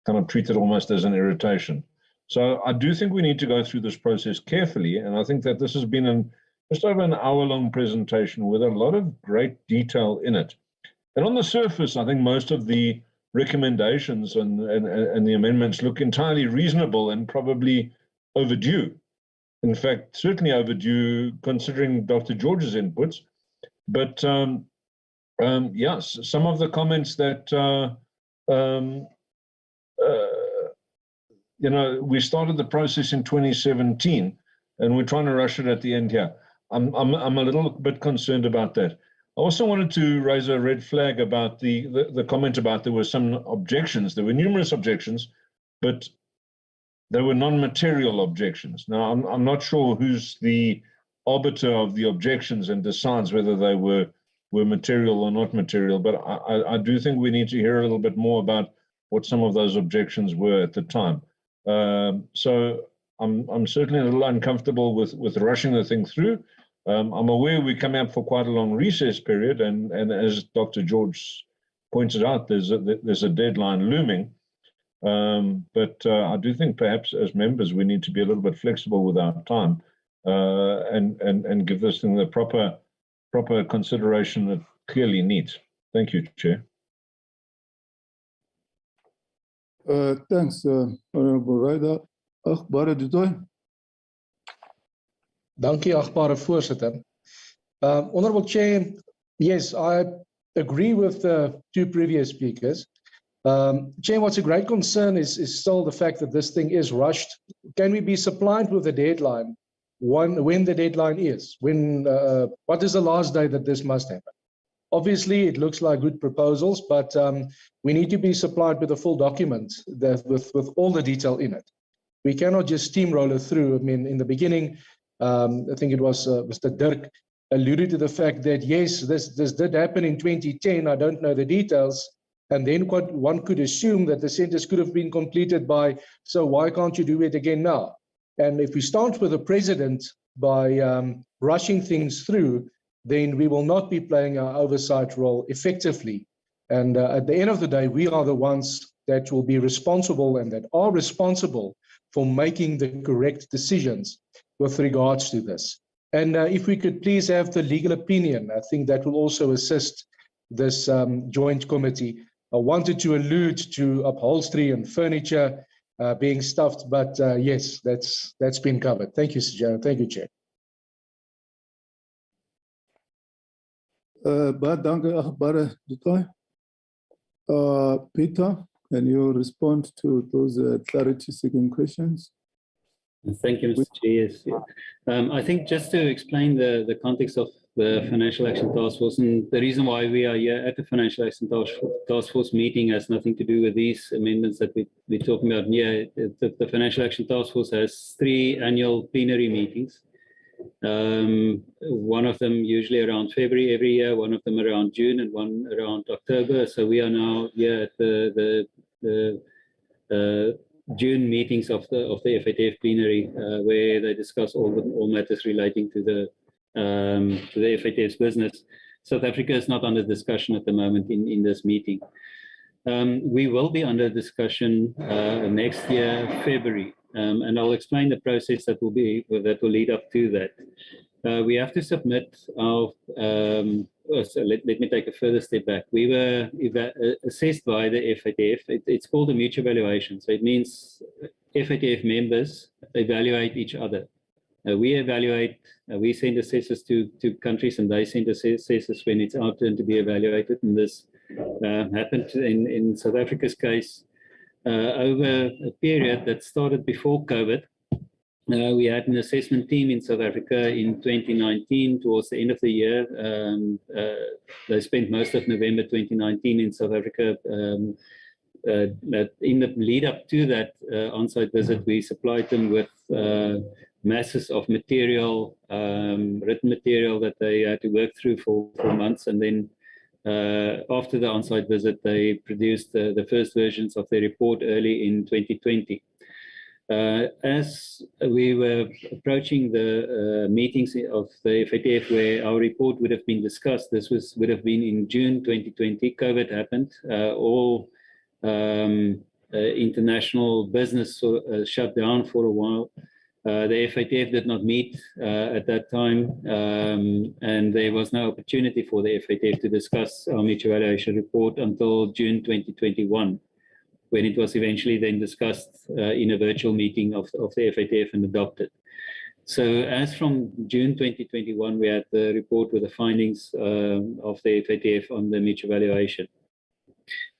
of treat it almost as an irritation. So I do think we need to go through this process carefully. And I think that this has been just over an hour-long presentation with a lot of great detail in it. And on the surface, I think most of the recommendations and the amendments look entirely reasonable and probably overdue. In fact, certainly overdue considering Dr. George's inputs. But yes, some of the comments that, you know, we started the process in 2017 and we're trying to rush it at the end here. I'm a little bit concerned about that. I also wanted to raise a red flag about the comment about there were some objections. There were numerous objections, but they were non-material objections. Now, I'm not sure who's the arbiter of the objections and decides whether they were material or not material, but I do think we need to hear a little bit more about what some of those objections were at the time. So I'm certainly a little uncomfortable with rushing the thing through. I'm aware we're coming up for quite a long recess period, and as Dr. George pointed out, there's a deadline looming. But I do think perhaps as members we need to be a little bit flexible with our time and give this thing the proper consideration it clearly needs. Thank you, Chair. Thanks, Honorable Ryder. Agbare du Toit. Dankie, agbare voorsitter. Honorable Chair, yes, I agree with the two previous speakers. Chair, what's a great concern is still the fact that this thing is rushed. Can we be supplied with a deadline? When the deadline is? What is the last day that this must happen? Obviously, it looks like good proposals, but we need to be supplied with a full document with all the detail in it. We cannot just steamroller through. I mean, in the beginning, I think it was Mr. Dirk alluded to the fact that, yes, this did happen in 2010. I don't know the details. And then one could assume that the centers could have been completed by, so why can't you do it again now? And if we start with the president by rushing things through, then we will not be playing our oversight role effectively. And at the end of the day, we are the ones that will be responsible and that are responsible for making the correct decisions with regards to this. And if we could please have the legal opinion, I think that will also assist this joint committee. I wanted to allude to upholstery and furniture being stuffed, but yes, that's been covered. Thank you, Sir. Thank you, Chair. Danke, Agbare du Toit. Peter, can you respond to those clarity-seeking questions? Thank you, Mr. Chair. Yes. I think just to explain the context of the Financial Action Task Force, and the reason why we are here at the Financial Action Task Force meeting has nothing to do with these amendments that we're talking about here. The Financial Action Task Force has 3 annual plenary meetings. One of them usually around February every year, one of them around June, and one around October. So we are now here at the June meetings of the FATF plenary, where they discuss all matters relating to the FATF's business. South Africa is not under discussion at the moment in this meeting. We will be under discussion next year, February, and I'll explain the process that will lead up to that. We have to submit our. So let me take a further step back. We were assessed by the FATF. It's called a mutual evaluation. So it means FATF members evaluate each other. We evaluate, we send assessors to countries, and they send assessors when it's our turn to be evaluated. And this happened in South Africa's case over a period that started before COVID. We had an assessment team in South Africa in 2019, towards the end of the year. They spent most of November 2019 in South Africa. In the lead up to that on-site visit, we supplied them with masses of material, written material that they had to work through for months. And then after the on-site visit, they produced the first versions of their report early in 2020. As we were approaching the meetings of the FATF where our report would have been discussed, this would have been in June 2020. COVID happened. All international business shut down for a while. The FATF did not meet at that time, and there was no opportunity for the FATF to discuss our mutual valuation report until June 2021, when it was eventually then discussed in a virtual meeting of the FATF and adopted. So as from June 2021, we had the report with the findings of the FATF on the mutual valuation.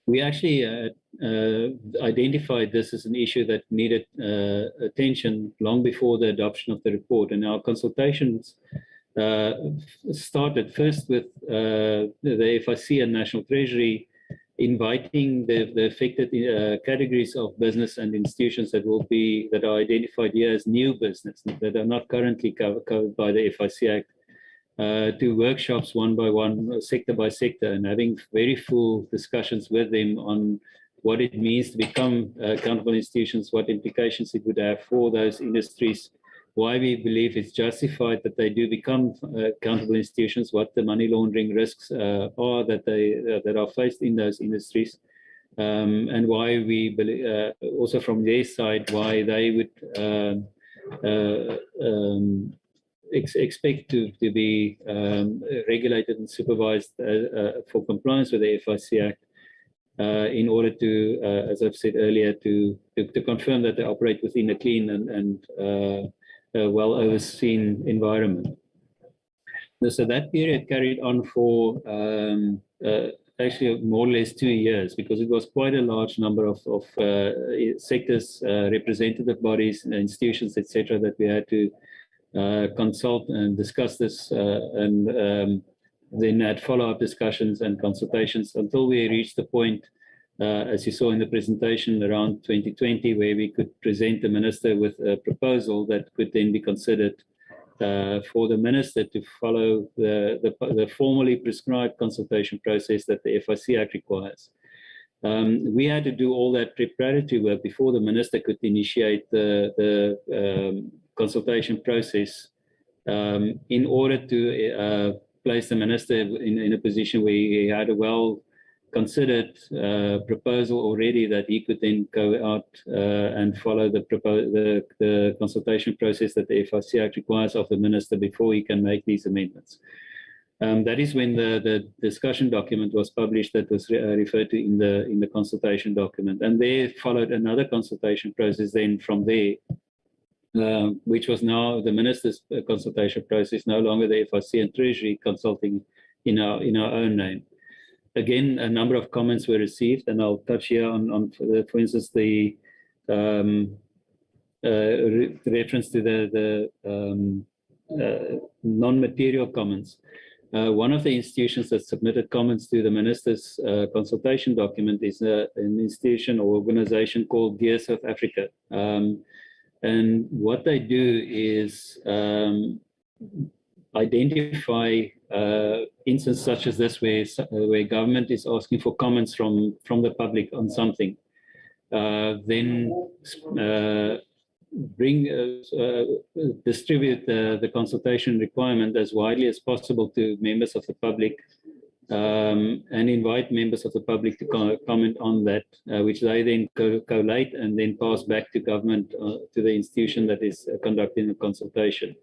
We actually identified this as an issue that needed attention long before the adoption of the report. And our consultations started first with the FIC and National Treasury inviting the affected categories of business and institutions that are identified here as new business, that are not currently covered by the FIC Act, to workshops one by one, sector by sector, and having very full discussions with them on what it means to become accountable institutions, what implications it would have for those industries, why we believe it's justified that they do become accountable institutions, what the money laundering risks are that are faced in those industries, and why we believe, also from their side, why they would expect to be regulated and supervised for compliance with the FIC Act in order to, as I've said earlier, to confirm that they operate within a clean and well overseen environment. So that period carried on for actually more or less 2 years, because it was quite a large number of sectors, representative bodies, institutions, etc., that we had to consult and discuss this, and then had follow-up discussions and consultations until we reached the point, as you saw in the presentation, around 2020, where we could present the minister with a proposal that could then be considered for the minister to follow the formally prescribed consultation process that the FIC Act requires. We had to do all that preparatory work before the minister could initiate the consultation process in order to place the minister in a position where he had a well-considered proposal already that he could then go out and follow the consultation process that the FIC Act requires of the minister before he can make these amendments. That is when the discussion document was published that was referred to in the consultation document. And there followed another consultation process then from there, which was now the minister's consultation process, no longer the FIC and Treasury consulting in our own name. Again, a number of comments were received, and I'll touch here on for instance, the reference to the non-material comments. One of the institutions that submitted comments to the minister's consultation document is an institution or organization called Dear South Africa. And what they do is identify instances such as this where government is asking for comments from the public on something, then distribute the consultation requirement as widely as possible to members of the public, and invite members of the public to comment on that, which they then collate and then pass back to government, to the institution that is conducting the consultation.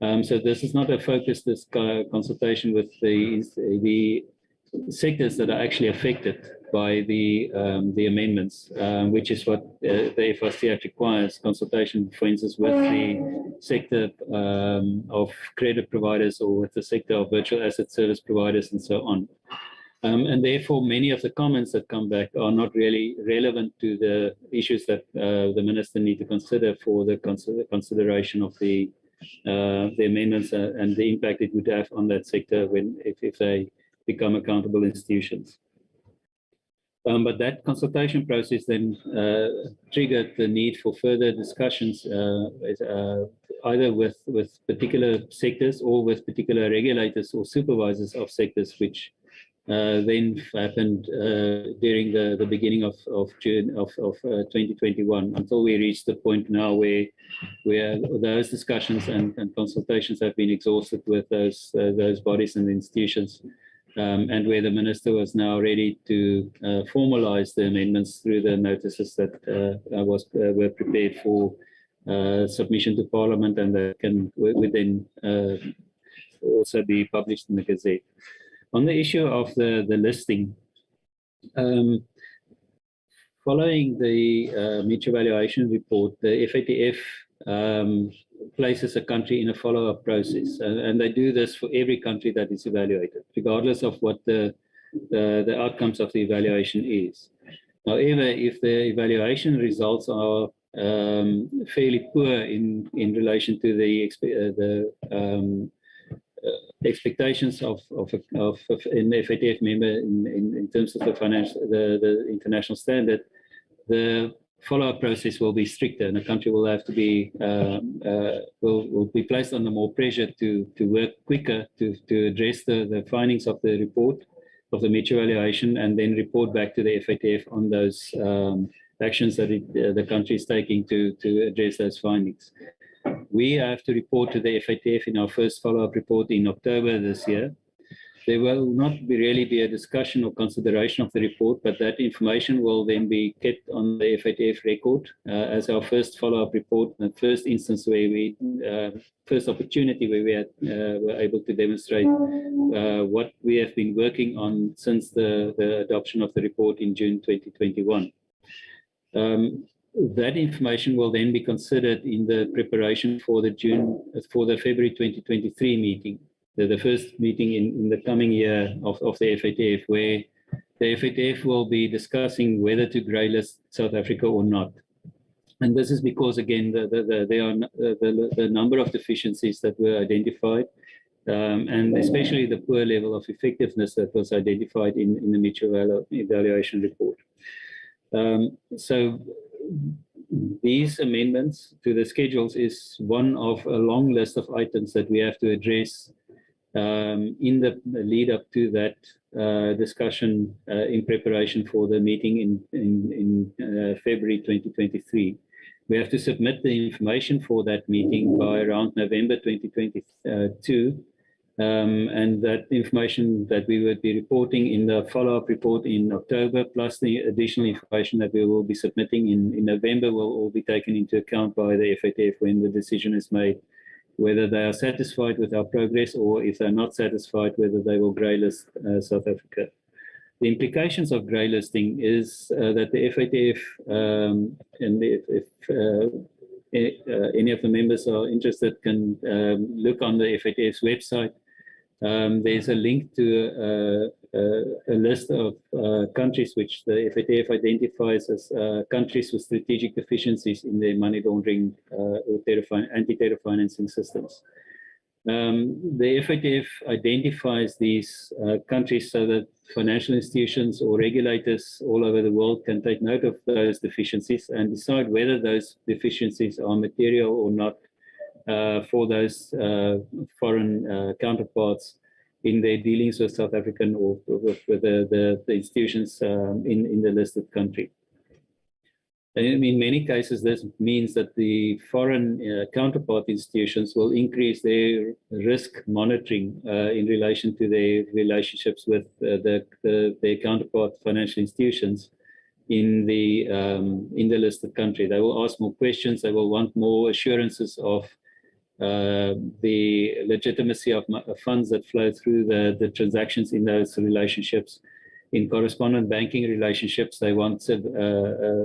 So this is not a focused consultation with the sectors that are actually affected by the amendments, which is what the FIC Act requires, consultation, for instance, with the sector of credit providers or with the sector of virtual asset service providers and so on. And therefore, many of the comments that come back are not really relevant to the issues that the minister need to consider for the consideration of the amendments and the impact it would have on that sector if they become accountable institutions. But that consultation process then triggered the need for further discussions, either with particular sectors or with particular regulators or supervisors of sectors, which then happened during the beginning of June of 2021, until we reached the point now where those discussions and consultations have been exhausted with those bodies and institutions. And where the minister was now ready to formalize the amendments through the notices that were prepared for submission to Parliament, and that would then also be published in the Gazette. On the issue of the listing, following the mutual evaluation report, the FATF places a country in a follow-up process, and they do this for every country that is evaluated, regardless of what the outcomes of the evaluation is. However, if the evaluation results are fairly poor in relation to the expectations of an FATF member in terms of the international standard, the follow-up process will be stricter, and the country will have to be will be placed under more pressure to work quicker to address the findings of the report of the mutual evaluation, and then report back to the FATF on those actions that the country is taking to address those findings. We have to report to the FATF in our first follow-up report in October this year. There will not really be a discussion or consideration of the report, but that information will then be kept on the FATF record as our first follow-up report, the first instance where we, first opportunity where we were able to demonstrate what we have been working on since the adoption of the report in June 2021. That information will then be considered in the preparation for the February 2023 meeting, the first meeting in the coming year of the FATF, where the FATF will be discussing whether to grey list South Africa or not. And this is because, again, the number of deficiencies that were identified, and especially the poor level of effectiveness that was identified in the mutual evaluation report. So these amendments to the schedules is one of a long list of items that we have to address in the lead up to that discussion in preparation for the meeting in February 2023. We have to submit the information for that meeting by around November 2022. And that information that we would be reporting in the follow-up report in October, plus the additional information that we will be submitting in November, will all be taken into account by the FATF when the decision is made, whether they are satisfied with our progress, or if they're not satisfied, whether they will grey list South Africa. The implications of grey listing is that the FATF, and if any of the members are interested, can look on the FATF's website. There's a link to a list of countries which the FATF identifies as countries with strategic deficiencies in their money laundering or anti-terror financing systems. The FATF identifies these countries so that financial institutions or regulators all over the world can take note of those deficiencies and decide whether those deficiencies are material or not for those foreign counterparts in their dealings with South African or with the institutions in the listed country. And in many cases, this means that the foreign counterpart institutions will increase their risk monitoring in relation to their relationships with their counterpart financial institutions in the listed country. They will ask more questions. They will want more assurances of the legitimacy of funds that flow through the transactions in those relationships. In correspondent banking relationships, they want a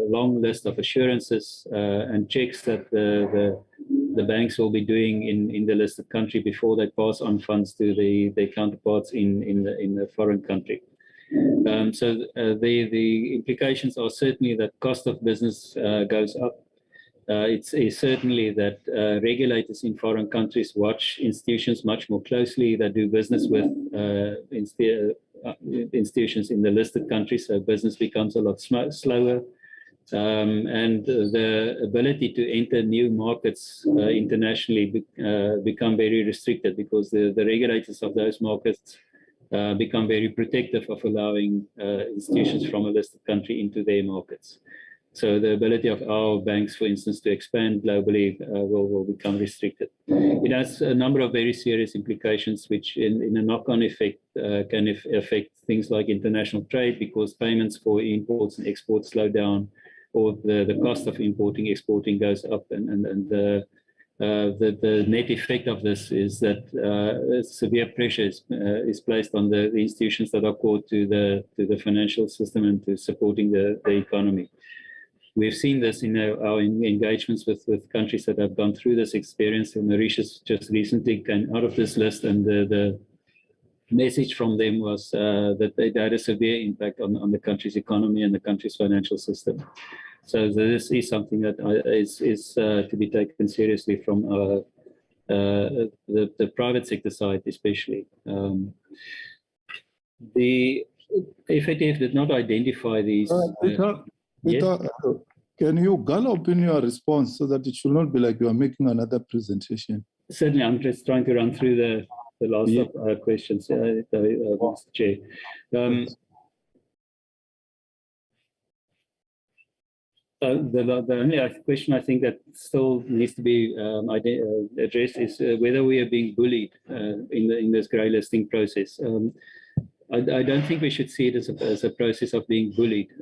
long list of assurances and checks that the banks will be doing in the listed country before they pass on funds to their counterparts in the foreign country. So the implications are certainly that cost of business goes up. It's certainly that regulators in foreign countries watch institutions much more closely that do business with institutions in the listed countries, so business becomes a lot slower. And the ability to enter new markets internationally become very restricted because the regulators of those markets become very protective of allowing institutions from a listed country into their markets. So the ability of our banks, for instance, to expand globally will become restricted. It has a number of very serious implications, which in a knock-on effect can affect things like international trade, because payments for imports and exports slow down. or the cost of importing, exporting goes up, and the net effect of this is that severe pressure is placed on the institutions that are core to the financial system and to supporting the economy. We've seen this in our engagements with countries that have gone through this experience. And Mauritius just recently came out of this list, and the message from them was that they had a severe impact on the country's economy and the country's financial system. So this is something that is to be taken seriously from the private sector side, especially. The FATF did not identify these. Peter, Yes? can you gallop in your response so that it should not be like you are making another presentation? Certainly, I'm just trying to run through the last questions, Mr. Chair. The only question I think that still needs to be addressed is whether we are being bullied in this grey listing process. I don't think we should see it as a process of being bullied.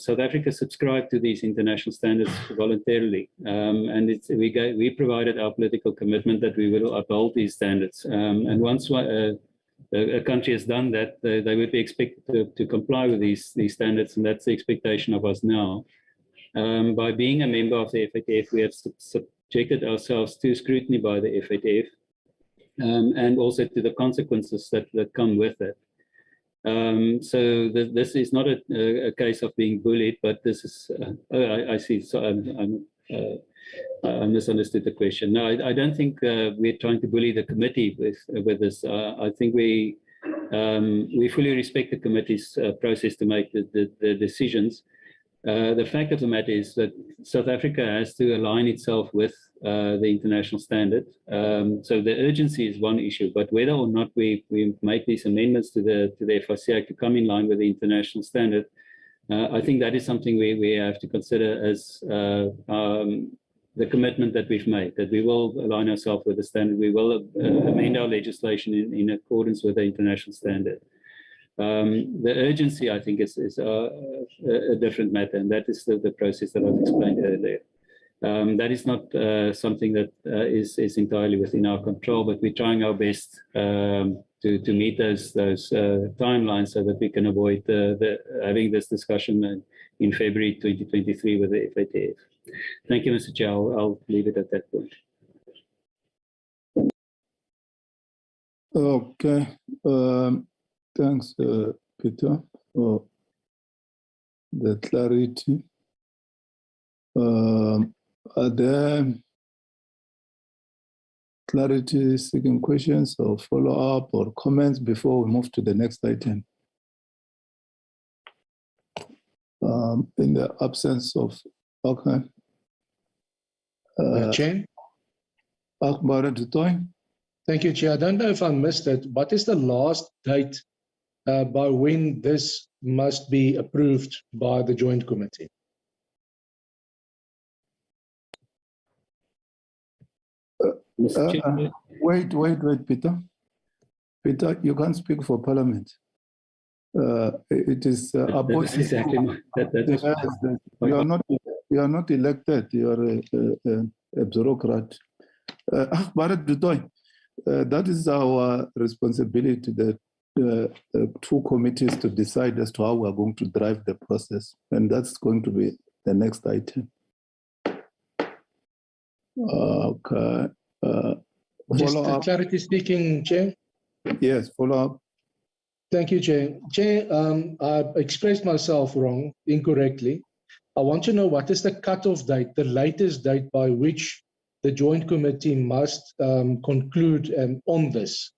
South Africa subscribed to these international standards voluntarily, and we provided our political commitment that we will uphold these standards. And once a country has done that, they would be expected to comply with these standards, and that's the expectation of us now. By being a member of the FATF, we have subjected ourselves to scrutiny by the FATF, and also to the consequences that come with it. So this is not a case of being bullied, but this is, I see, so I misunderstood the question. No, I don't think we're trying to bully the committee with this. I think we fully respect the committee's process to make the decisions. The fact of the matter is that South Africa has to align itself with the international standard. So the urgency is one issue, but whether or not we make these amendments to the FICA to come in line with the international standard, I think that is something we have to consider as the commitment that we've made, that we will align ourselves with the standard. We will amend our legislation in accordance with the international standard. The urgency, I think, is a different matter, and that is the process that I've explained earlier. That is not something that is entirely within our control, but we're trying our best to meet those timelines so that we can avoid having this discussion in February 2023 with the FATF. Thank you, Mr. Chair. I'll leave it at that point. Okay. Thanks, Peter, for the clarity. Are there clarity-seeking questions or follow-up or comments before we move to the next item? In the absence of, okay. Chair? Akbar Dutoy. Thank you, Chair. I don't know if I missed it. What is the last date by when this must be approved by the Joint Committee? Wait, Peter. Peter, you can't speak for Parliament. It is that's exactly you are not elected. You are a bureaucrat. That is our responsibility, the two committees, to decide as to how we are going to drive the process, and that's going to be the next item. Okay. Just clarity speaking, Chair. Yes, follow up. Thank you, Chair. Chair, I expressed myself wrong, incorrectly. I want to know what is the cutoff date, the latest date by which the Joint Committee must conclude on this.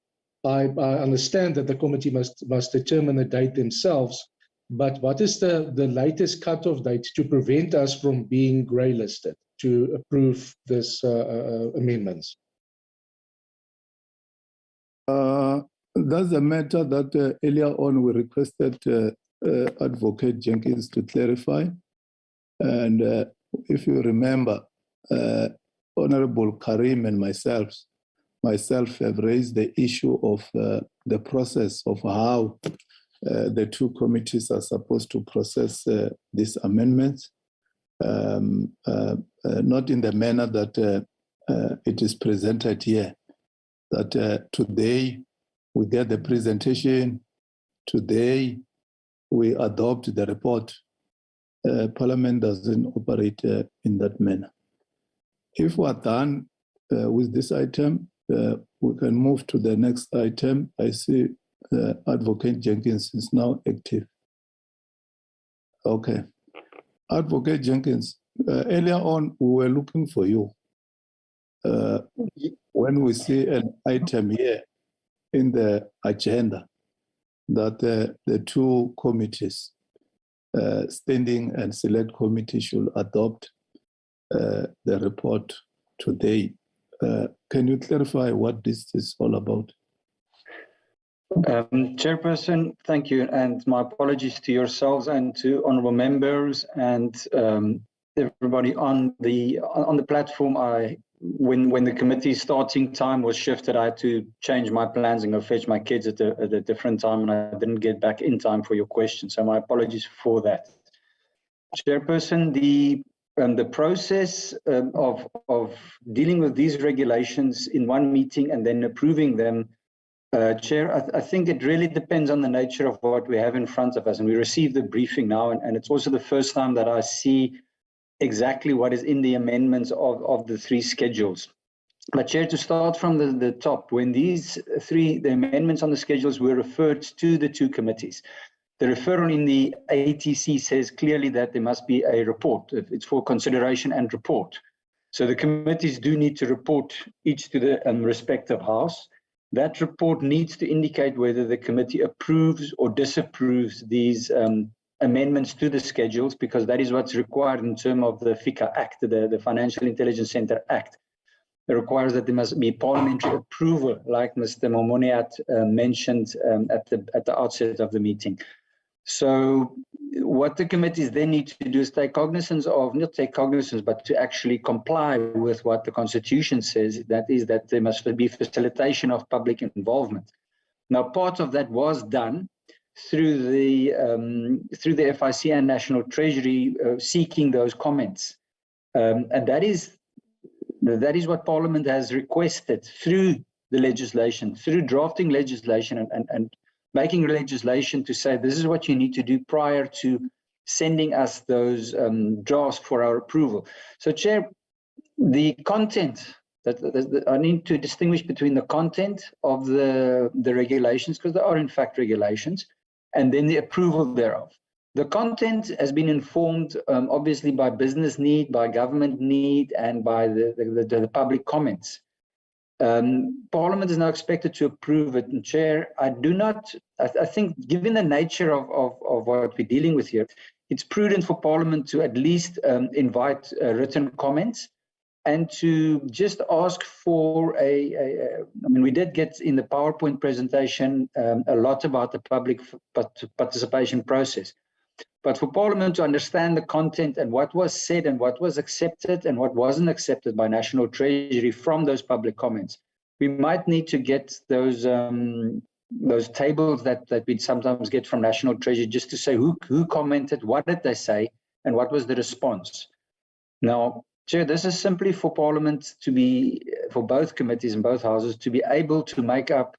I understand that the committee must determine the date themselves, but what is the latest cutoff date to prevent us from being grey listed to approve this amendments? That's a matter that earlier on we requested Advocate Jenkins to clarify. And if you remember, Honorable Karim and myself have raised the issue of the process of how the two committees are supposed to process these amendments. not in the manner that it is presented here, that today we get the presentation, today we adopt the report. Parliament doesn't operate in that manner. If we are done with this item, we can move to the next item. I see Advocate Jenkins is now active. Okay. Advocate Jenkins, earlier on, we were looking for you. When we see an item here in the agenda that the two committees, Standing and Select Committee, should adopt the report today. Can you clarify what this is all about? Chairperson, thank you, and my apologies to yourselves and to honourable members and everybody on the platform. When the committee starting time was shifted, I had to change my plans and go fetch my kids at a different time, and I didn't get back in time for your question. So my apologies for that. Chairperson, the process of dealing with these regulations in one meeting and then approving them, Chair, I think it really depends on the nature of what we have in front of us. And we received the briefing now, and it's also the first time that I see exactly what is in the amendments of the three schedules. But Chair, to start from the top, when the amendments on the schedules were referred to the two committees, the referral in the ATC says clearly that there must be a report. It's for consideration and report. So the committees do need to report each to the respective house. That report needs to indicate whether the committee approves or disapproves these amendments to the schedules, because that is what's required in terms of the FICA Act, the Financial Intelligence Center Act. It requires that there must be parliamentary approval, like Mr. Momoniat mentioned at the outset of the meeting. So what the committees then need to do is take cognizance of, not take cognizance, but to actually comply with what the Constitution says, that is that there must be facilitation of public involvement. Now, part of that was done through the FIC and National Treasury seeking those comments. And that is what Parliament has requested through the legislation, through drafting legislation and making legislation to say this is what you need to do prior to sending us those drafts for our approval. So, Chair, the content, I need to distinguish between the content of the regulations, because there are in fact regulations, and then the approval thereof. The content has been informed obviously by business need, by government need, and by the public comments. Parliament is now expected to approve it. And Chair, I think given the nature of what we're dealing with here, it's prudent for Parliament to at least invite written comments and to just ask for I mean, we did get in the PowerPoint presentation a lot about the public participation process. But for Parliament to understand the content and what was said and what was accepted and what wasn't accepted by National Treasury from those public comments, we might need to get those tables that we sometimes get from National Treasury, just to say who commented, what did they say, and what was the response. Now, Chair, this is simply for Parliament to be, for both committees and both houses, to be able to make up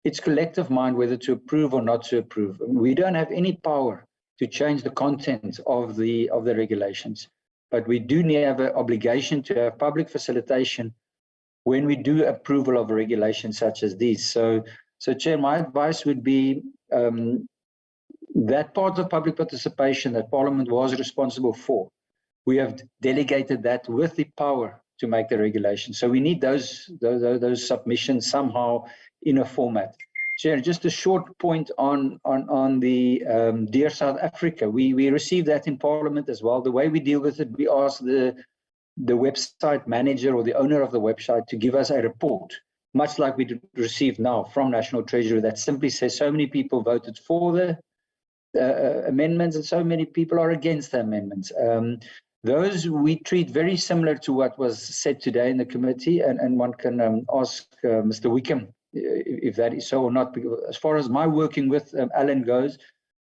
its collective mind whether to approve or not to approve. We don't have any power to change the content of the regulations, but we do have an obligation to have public facilitation when we do approval of regulations such as these. So Chair, my advice would be that part of public participation that Parliament was responsible for, we have delegated that with the power to make the regulations. So we need those submissions somehow in a format. Chair, just a short point on the Dear South Africa. We received that in Parliament as well. The way we deal with it, we ask the website manager or the owner of the website to give us a report, much like we received now from National Treasury, that simply says so many people voted for the amendments and so many people are against the amendments. Those we treat very similar to what was said today in the committee, and one can ask Mr. Wickham if that is so or not. Because as far as my working with Alan goes,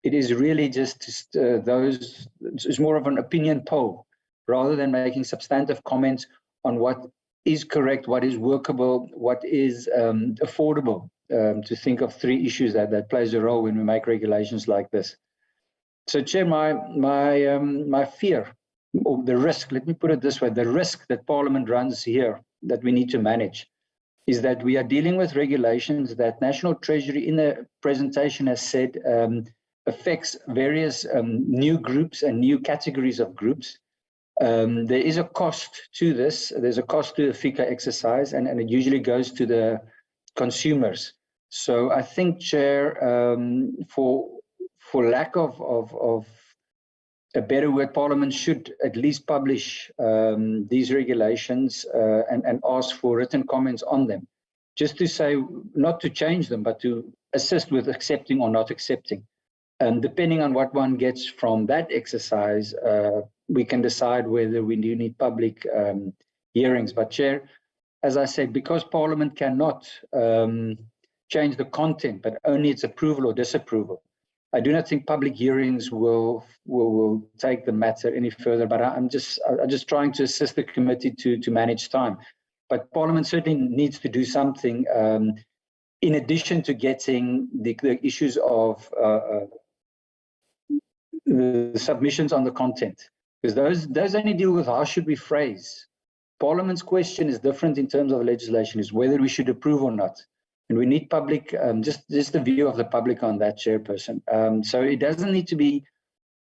it is really just those, it's more of an opinion poll rather than making substantive comments on what is correct, what is workable, what is affordable, to think of three issues that plays a role when we make regulations like this. So, Chair, my fear, or the risk, let me put it this way, the risk that Parliament runs here that we need to manage is that we are dealing with regulations that National Treasury in the presentation has said affects various new groups and new categories of groups. There is a cost to this. There's a cost to the FICA exercise, and it usually goes to the consumers. So I think, Chair, for lack of a better word, Parliament should at least publish these regulations and ask for written comments on them, just to say, not to change them, but to assist with accepting or not accepting. And depending on what one gets from that exercise, we can decide whether we do need public hearings. But, Chair, as I said, because Parliament cannot change the content, but only its approval or disapproval, I do not think public hearings will take the matter any further. But I'm just trying to assist the committee to manage time. But Parliament certainly needs to do something in addition to getting the issues of the submissions on the content, because those only deal with how should we phrase. Parliament's question is different in terms of legislation, is whether we should approve or not. And we need public, just the view of the public on that, Chairperson. So it doesn't need to be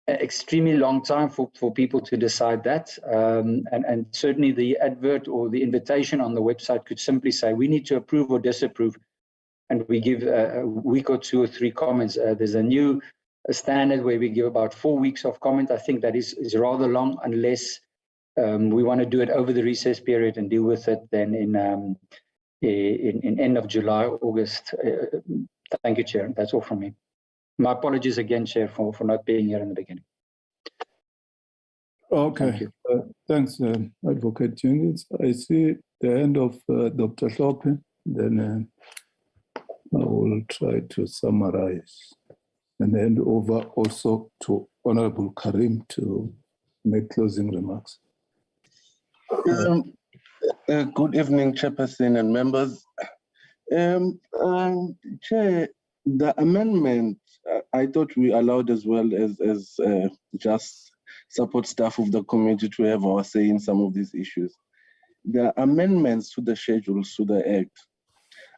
an extremely long time for people to decide that. And certainly the advert or the invitation on the website could simply say, we need to approve or disapprove. And we give a week or 2 or 3 comments. There's a new standard where we give about 4 weeks of comment. I think that is rather long, unless we want to do it over the recess period and deal with it then in end of July, August. Thank you, Chair. That's all from me. My apologies again, Chair, for not being here in the beginning. Okay. Thanks, Advocate Jenkins. I see the end of Dr. Hlophe. Then I will try to summarize and hand over also to Honorable Karim to make closing remarks. Good evening, Chairperson and members. Chair, the amendment, I thought we allowed as well as just support staff of the committee to have our say in some of these issues. The amendments to the schedules to the Act,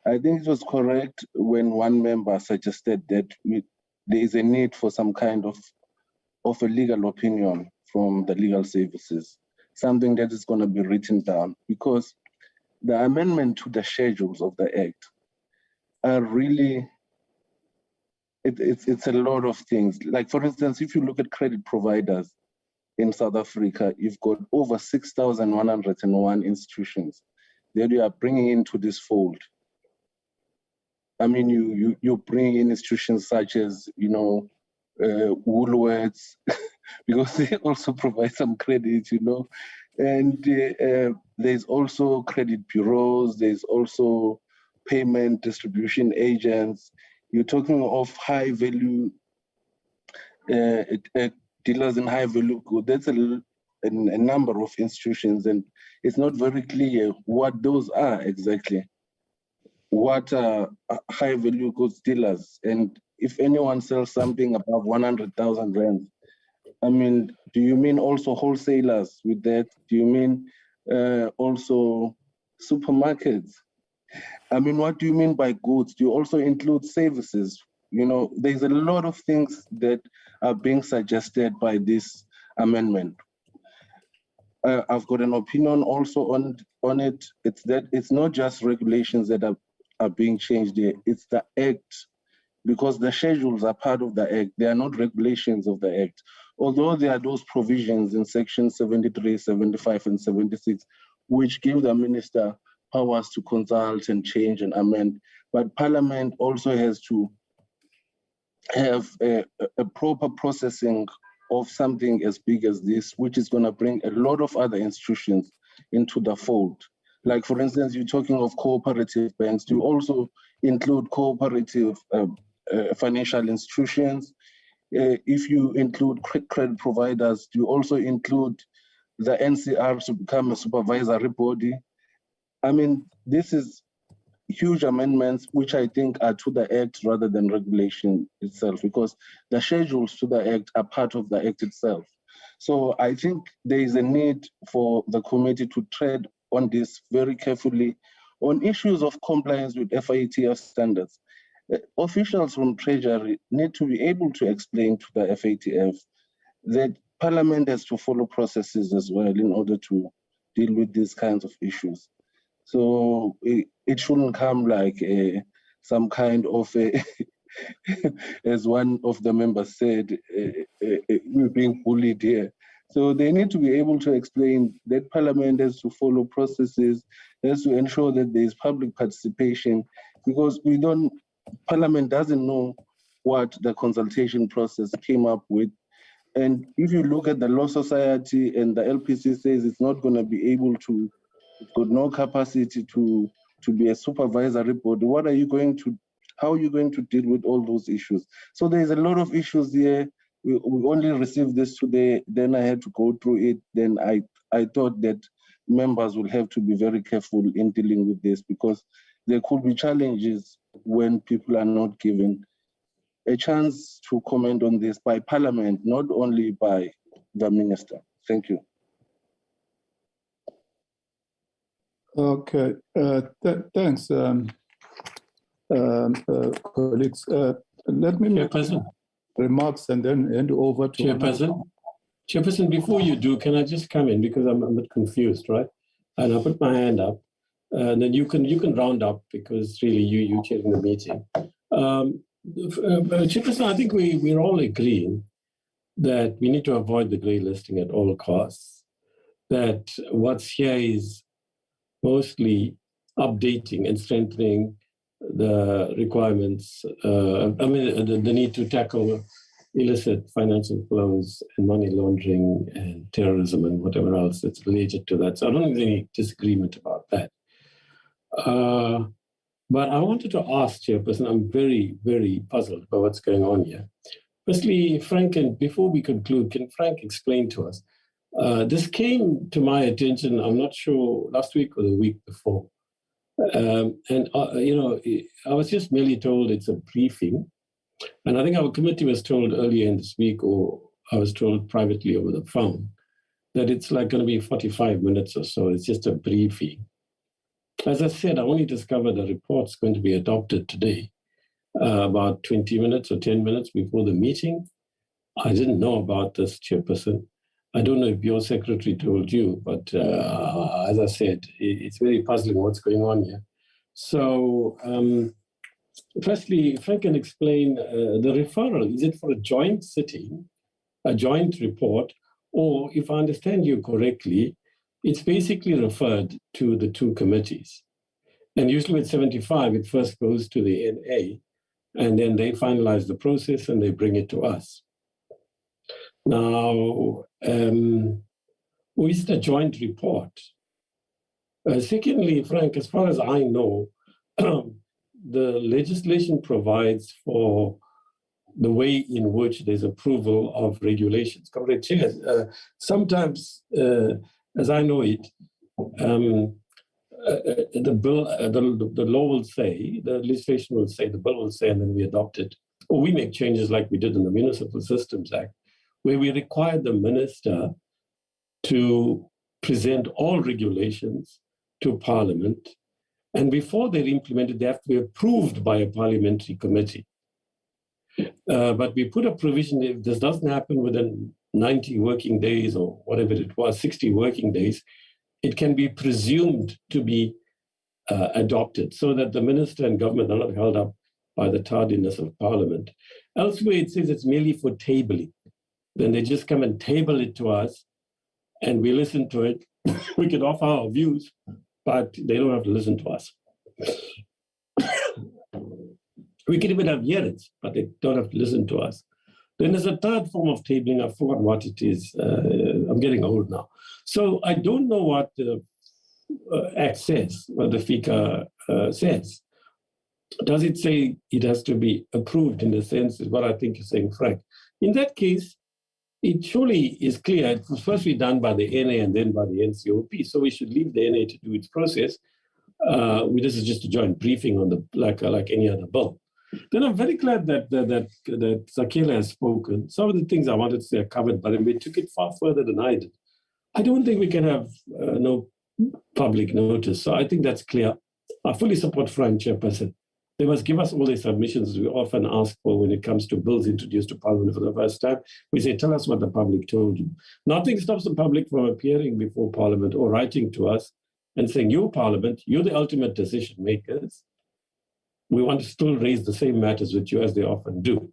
I think it was correct when one member suggested that there is a need for some kind of a legal opinion from the legal services, something that is going to be written down, because the amendment to the schedules of the Act are really, it's a lot of things. Like, for instance, if you look at credit providers in South Africa, you've got over 6,101 institutions that you are bringing into this fold. I mean, you bring in institutions such as, Woolworths, because they also provide some credit, and there's also credit bureaus, there's also payment distribution agents. You're talking of high value dealers in high value goods. That's a number of institutions, and it's not very clear what those are exactly. What are high value goods dealers? And if anyone sells something above 100,000 rand, I mean, do you mean also wholesalers with that? Do you mean also supermarkets? I mean, what do you mean by goods? Do you also include services? There's a lot of things that are being suggested by this amendment. I've got an opinion also on it. It's that it's not just regulations that are being changed here. It's the Act, because the schedules are part of the Act. They are not regulations of the Act. Although there are those provisions in section 73, 75, and 76, which give the minister powers to consult and change and amend. But Parliament also has to have a proper processing of something as big as this, which is going to bring a lot of other institutions into the fold. Like, for instance, you're talking of cooperative banks. Do you also include cooperative financial institutions? If you include credit providers, do you also include the NCR to become a supervisory body. I mean, this is huge amendments, which I think are to the Act rather than regulation itself, because the schedules to the Act are part of the Act itself. So I think there is a need for the committee to tread on this very carefully on issues of compliance with FATF standards. Officials from Treasury need to be able to explain to the FATF that Parliament has to follow processes as well in order to deal with these kinds of issues. So it shouldn't come like some kind of, as one of the members said, we're being bullied here. So they need to be able to explain that Parliament has to follow processes, has to ensure that there is public participation, because Parliament doesn't know what the consultation process came up with. And if you look at the Law Society and the LPC says it's not going to be able to, it's got no capacity to be a supervisory body, how are you going to deal with all those issues? So there's a lot of issues here. We only received this today, then I had to go through it. Then I thought that members will have to be very careful in dealing with this, because there could be challenges when people are not given a chance to comment on this by Parliament, not only by the minister. Thank you. Okay, thanks, colleagues. Let me make remarks and then hand over to Chairperson, before you do, can I just come in, because I'm a bit confused, right? And I put my hand up, and then you can round up, because really you chairing the meeting. Chairperson, I think we're all agreeing that we need to avoid the grey listing at all costs, that what's here is mostly updating and strengthening the requirements, the need to tackle illicit financial flows and money laundering and terrorism and whatever else that's related to that. So I don't think there's any disagreement about that. But I wanted to ask, Chairperson, I'm very, very puzzled by what's going on here. Firstly, Frank, and before we conclude, can Frank explain to us? This came to my attention, I'm not sure, last week or the week before. I was just merely told it's a briefing. And I think our committee was told earlier in this week, or I was told privately over the phone, that it's like going to be 45 minutes or so. It's just a briefing. As I said, I only discovered the report's going to be adopted today, about 20 minutes or 10 minutes before the meeting. I didn't know about this, Chairperson. I don't know if your secretary told you, but as I said, it's very puzzling what's going on here. So, firstly, if I can explain the referral, is it for a joint sitting, a joint report, or if I understand you correctly, it's basically referred to the two committees. And usually with 75, it first goes to the NA, and then they finalize the process and they bring it to us. Now, is it a joint report? Secondly, Frank, as far as I know, the legislation provides for the way in which there's approval of regulations. Comrade Chair, sometimes, as I know it, the bill, the law will say, the legislation will say, the bill will say, and then we adopt it. Or we make changes like we did in the Municipal Systems Act, where we require the minister to present all regulations to Parliament. And before they're implemented, they have to be approved by a parliamentary committee. But we put a provision, if this doesn't happen within 90 working days or whatever it was, 60 working days, it can be presumed to be adopted so that the minister and government are not held up by the tardiness of Parliament. Elsewhere, it says it's merely for tabling. Then they just come and table it to us and we listen to it. We can offer our views, but they don't have to listen to us. We can even have hearings, but they don't have to listen to us. Then there's a third form of tabling. I forgot what it is. I'm getting old now. So I don't know what the Act says, what the FICA says. Does it say it has to be approved in the sense is what I think you're saying, Frank? In that case, it surely is clear it was firstly done by the NA and then by the NCOP. So we should leave the NA to do its process. This is just a joint briefing on the like any other bill. Then I'm very glad that Zakela has spoken. Some of the things I wanted to say are covered, but we took it far further than I did. I don't think we can have no public notice. So I think that's clear. I fully support Frank, Chairperson. They must give us all the submissions we often ask for when it comes to bills introduced to Parliament for the first time. We say, tell us what the public told you. Nothing stops the public from appearing before Parliament or writing to us and saying, you, Parliament, you're the ultimate decision makers. We want to still raise the same matters with you as they often do.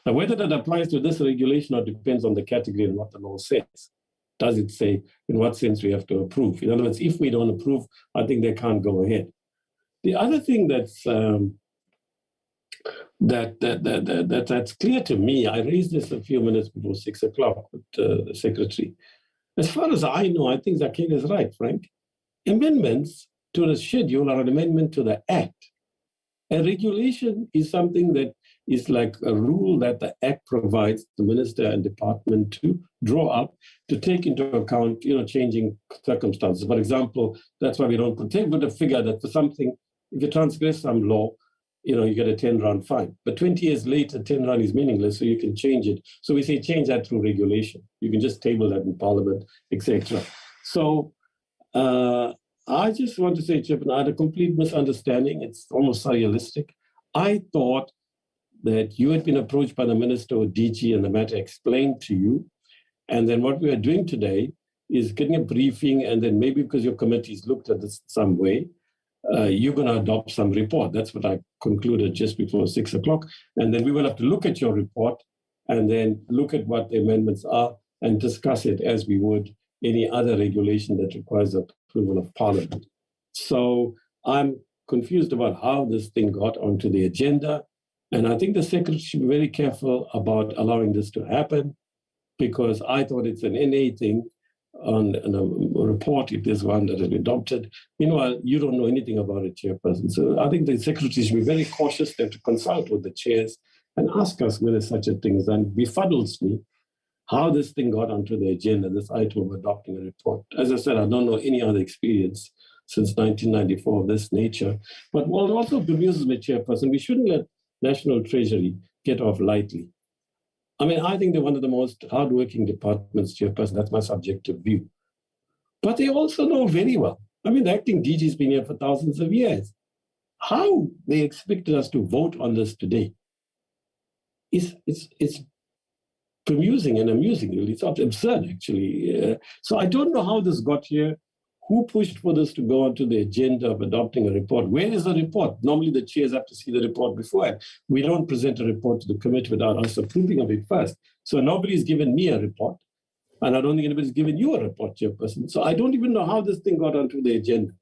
Now, whether that applies to this regulation or depends on the category and what the law says. Does it say in what sense we have to approve? In other words, if we don't approve, I think they can't go ahead. The other thing that's that's clear to me, I raised this a few minutes before 6 o'clock with the Secretary. As far as I know, I think Zakela is right, Frank. Amendments to the schedule are an amendment to the Act. A regulation is something that is like a rule that the Act provides the minister and department to draw up to take into account, changing circumstances. For example, that's why we don't protect with a figure that for something, if you transgress some law, you get a 10 rand fine. But 20 years later, 10 rand is meaningless, so you can change it. So we say change that through regulation. You can just table that in Parliament, etc. So I just want to say, Chip, I had a complete misunderstanding. It's almost surrealistic. I thought that you had been approached by the Minister or DG and the matter explained to you. And then what we are doing today is getting a briefing, and then maybe because your committee's looked at this some way, you're going to adopt some report. That's what I concluded just before 6 o'clock. And then we will have to look at your report and then look at what the amendments are and discuss it as we would any other regulation that requires the approval of Parliament. So I'm confused about how this thing got onto the agenda. And I think the Secretary should be very careful about allowing this to happen, because I thought it's an NA thing on a report, if there's one that has been adopted. Meanwhile, you don't know anything about it, Chairperson. So I think the Secretary should be very cautious there to consult with the chairs and ask us whether such a thing is done. It befuddles me how this thing got onto the agenda, this item of adopting a report. As I said, I don't know any other experience since 1994 of this nature. But what also bemuses me, Chairperson, we shouldn't let National Treasury get off lightly. I mean, I think they're one of the most hardworking departments, Chairperson. That's my subjective view. But they also know very well. I mean, the acting DG has been here for thousands of years. How they expected us to vote on this today is bemusing and amusing, really. It's absurd, actually. So I don't know how this got here. Who pushed for this to go onto the agenda of adopting a report? Where is the report? Normally the chairs have to see the report beforehand. We don't present a report to the committee without us approving of it first. So nobody's given me a report, and I don't think anybody's given you a report, Chairperson. So I don't even know how this thing got onto the agenda.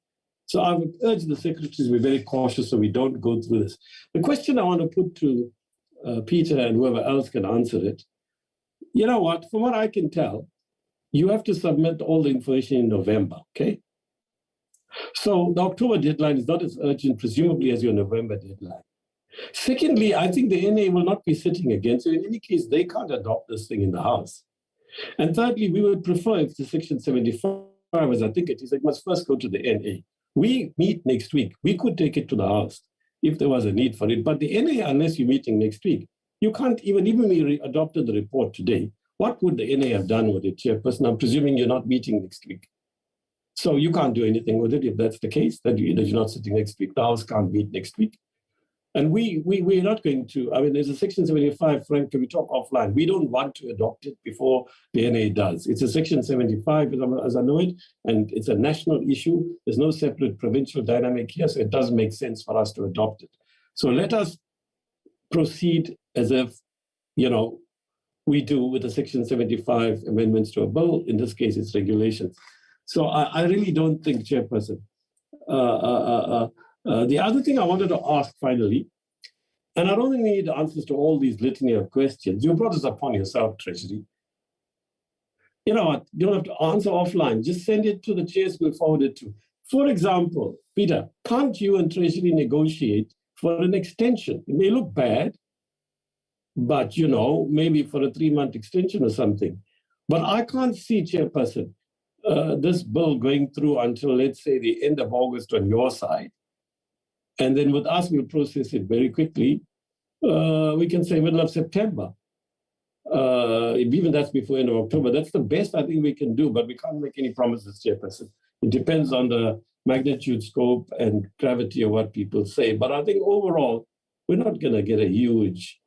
So I would urge the Secretary to be very cautious so we don't go through this. The question I want to put to Peter and whoever else can answer it, you know what, from what I can tell, you have to submit all the information in November, okay? So the October deadline is not as urgent, presumably, as your November deadline. Secondly, I think the NA will not be sitting again, so in any case, they can't adopt this thing in the House. And thirdly, we would prefer if the Section 75, as I think it is, it must first go to the NA. We meet next week. We could take it to the House if there was a need for it, but the NA, unless you're meeting next week, you can't even we adopted the report today. What would the NA have done with it, Chairperson? I'm presuming you're not meeting next week. So you can't do anything with it if that's the case, that you're not sitting next week. The House can't meet next week. And we're not going to, I mean, there's a Section 75, Frank, can we talk offline? We don't want to adopt it before the NA does. It's a Section 75, as I know it, and it's a national issue. There's no separate provincial dynamic here, so it doesn't make sense for us to adopt it. So let us proceed as if, we do with the Section 75 amendments to a bill. In this case, it's regulations. So I really don't think, Chairperson. The other thing I wanted to ask finally, and I don't think we need answers to all these litany of questions. You brought this upon yourself, Treasury. You know what? You don't have to answer offline. Just send it to the chairs, we'll forward it to. For example, Peter, can't you and Treasury negotiate for an extension? It may look bad, but, maybe for a 3-month extension or something. But I can't see, Chairperson, this bill going through until, let's say, the end of August on your side. And then with us, we'll process it very quickly. We can say middle of September. Even that's before end of October. That's the best I think we can do, but we can't make any promises, Chairperson. It depends on the magnitude, scope, and gravity of what people say. But I think overall, we're not going to get a huge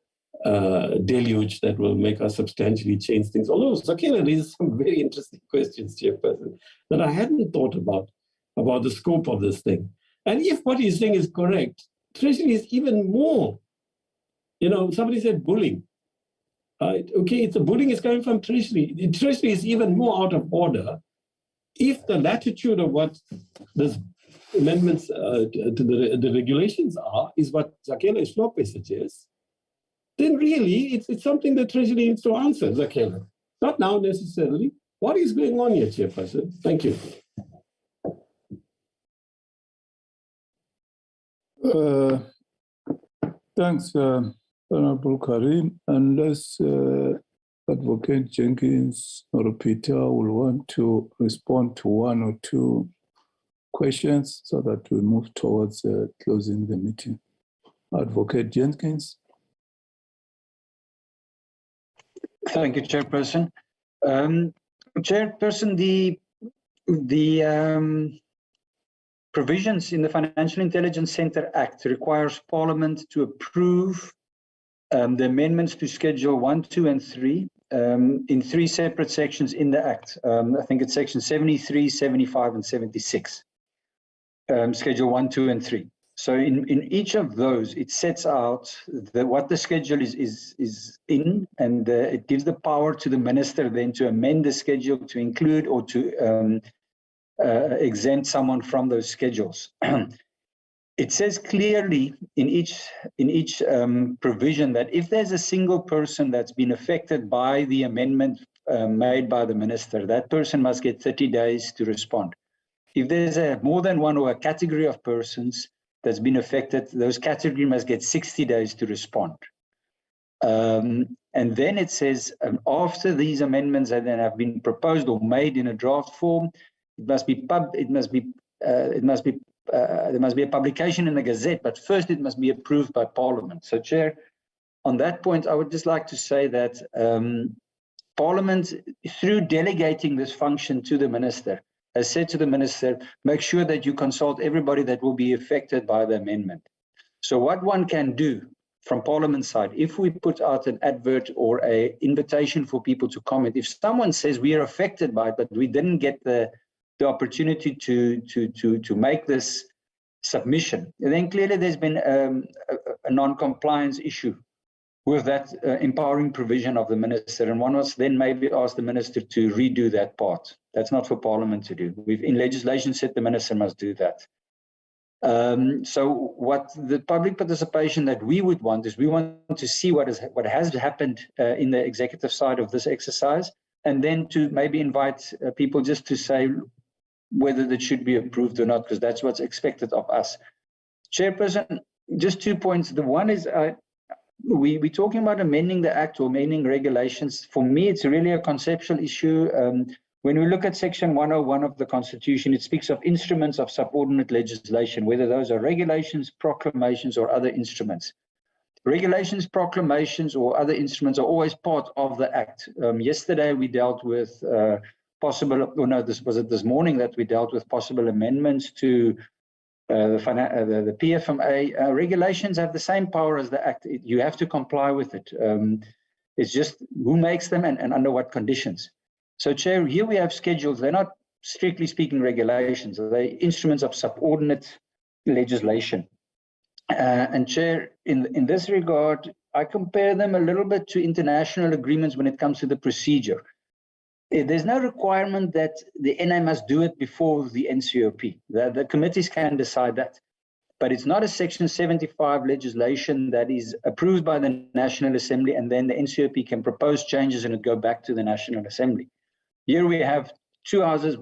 deluge that will make us substantially change things. Although Zakela raises some very interesting questions, Chairperson, that I hadn't thought about the scope of this thing. And if what he's saying is correct, Treasury is even more, somebody said bullying. Okay, the bullying is coming from Treasury. The Treasury is even more out of order if the latitude of what this amendments to the regulations is what Zakela Ishlope suggests, then really it's something that Treasury needs to answer, Zakela. Not now necessarily. What is going on here, Chairperson? Thank you. Thanks, Honorable Karim. Unless Advocate Jenkins or Peter will want to respond to one or two questions so that we move towards closing the meeting. Advocate Jenkins. Thank you, Chairperson. Chairperson, the provisions in the Financial Intelligence Center Act requires Parliament to approve the amendments to Schedule 1, 2, and 3 in 3 separate sections in the Act. I think it's Section 73, 75, and 76. Schedule 1, 2, and 3. So in each of those, it sets out what the schedule is in, and it gives the power to the minister then to amend the schedule to include or to exempt someone from those schedules. It says clearly in each provision that if there's a single person that's been affected by the amendment made by the minister, that person must get 30 days to respond. If there's more than one or a category of persons that's been affected, those categories must get 60 days to respond. And then it says after these amendments that then have been proposed or made in a draft form, there must be a publication in the Gazette, but first it must be approved by Parliament. So, Chair, on that point, I would just like to say that Parliament, through delegating this function to the minister, has said to the minister, make sure that you consult everybody that will be affected by the amendment. So what one can do from Parliament's side, if we put out an advert or an invitation for people to comment, if someone says we are affected by it, but we didn't get the opportunity to make this submission, and then clearly there's been a non-compliance issue with that empowering provision of the minister, and one was then maybe ask the minister to redo that part. That's not for Parliament to do. We've in legislation said the minister must do that. So what the public participation that we would want is we want to see what has happened in the executive side of this exercise, and then to maybe invite people just to say whether that should be approved or not, because that's what's expected of us. Chairperson, just 2 points. The one is we're talking about amending the Act or amending regulations. For me, it's really a conceptual issue. When we look at Section 101 of the Constitution, it speaks of instruments of subordinate legislation, whether those are regulations, proclamations, or other instruments. Regulations, proclamations, or other instruments are always part of the Act. Yesterday, we dealt with this morning that we dealt with possible amendments to the PFMA. Regulations have the same power as the Act. You have to comply with it. It's just who makes them and under what conditions. So, Chair, here we have schedules. They're not strictly speaking regulations. They're instruments of subordinate legislation. And, Chair, in this regard, I compare them a little bit to international agreements when it comes to the procedure. There's no requirement that the NA must do it before the NCOP. The committees can decide that. But it's not a Section 75 legislation that is approved by the National Assembly and then the NCOP can propose changes and it go back to the National Assembly. Here we have two houses.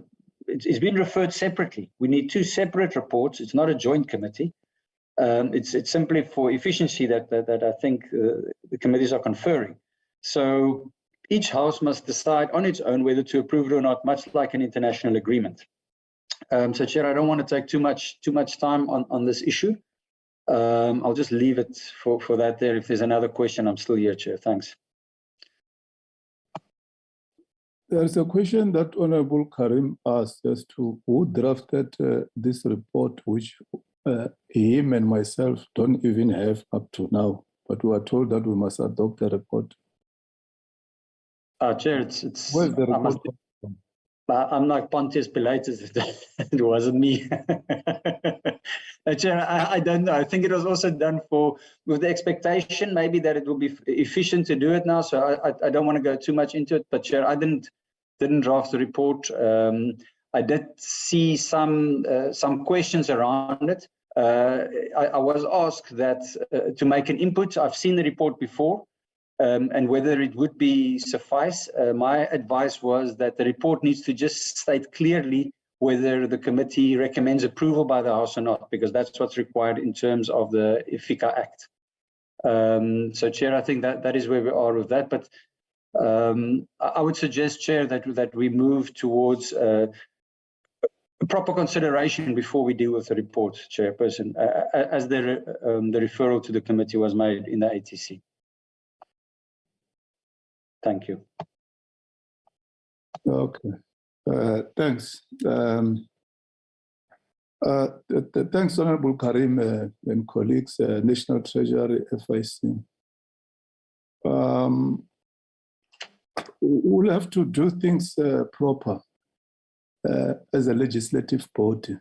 It's been referred separately. We need two separate reports. It's not a joint committee. It's simply for efficiency that I think the committees are conferring. So each house must decide on its own whether to approve it or not, much like an international agreement. So, Chair, I don't want to take too much time on this issue. I'll just leave it for that there. If there's another question, I'm still here, Chair. Thanks. There's a question that Honorable Karim asked as to who drafted this report, which him and myself don't even have up to now, but we are told that we must adopt the report. Chair, it's Where's the report? I'm like Pontius Pilatus. It wasn't me. Chair, I don't know. I think it was also done with the expectation maybe that it will be efficient to do it now. So I don't want to go too much into it. But Chair, I didn't draft the report. I did see some questions around it. I was asked that to make an input. I've seen the report before. And whether it would be suffice. My advice was that the report needs to just state clearly whether the committee recommends approval by the House or not, because that's what's required in terms of the IFICA Act. So, Chair, I think that is where we are with that. But I would suggest, Chair, that we move towards proper consideration before we deal with the report, Chairperson, as the referral to the committee was made in the ATC. Thank you. Okay, thanks. Thanks, Honorable Karim and colleagues, National Treasury, FIC. We'll have to do things proper as a legislative body.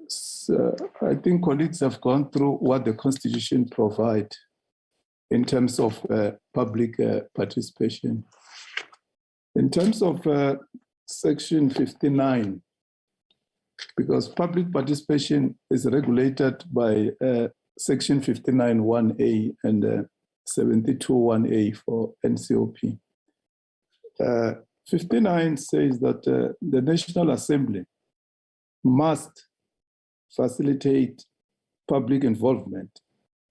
So I think colleagues have gone through what the Constitution provides in terms of public participation. In terms of Section 59, because public participation is regulated by Section 59(1)(a) and 72(1)(a) for NCOP. 59 says that the National Assembly must facilitate public involvement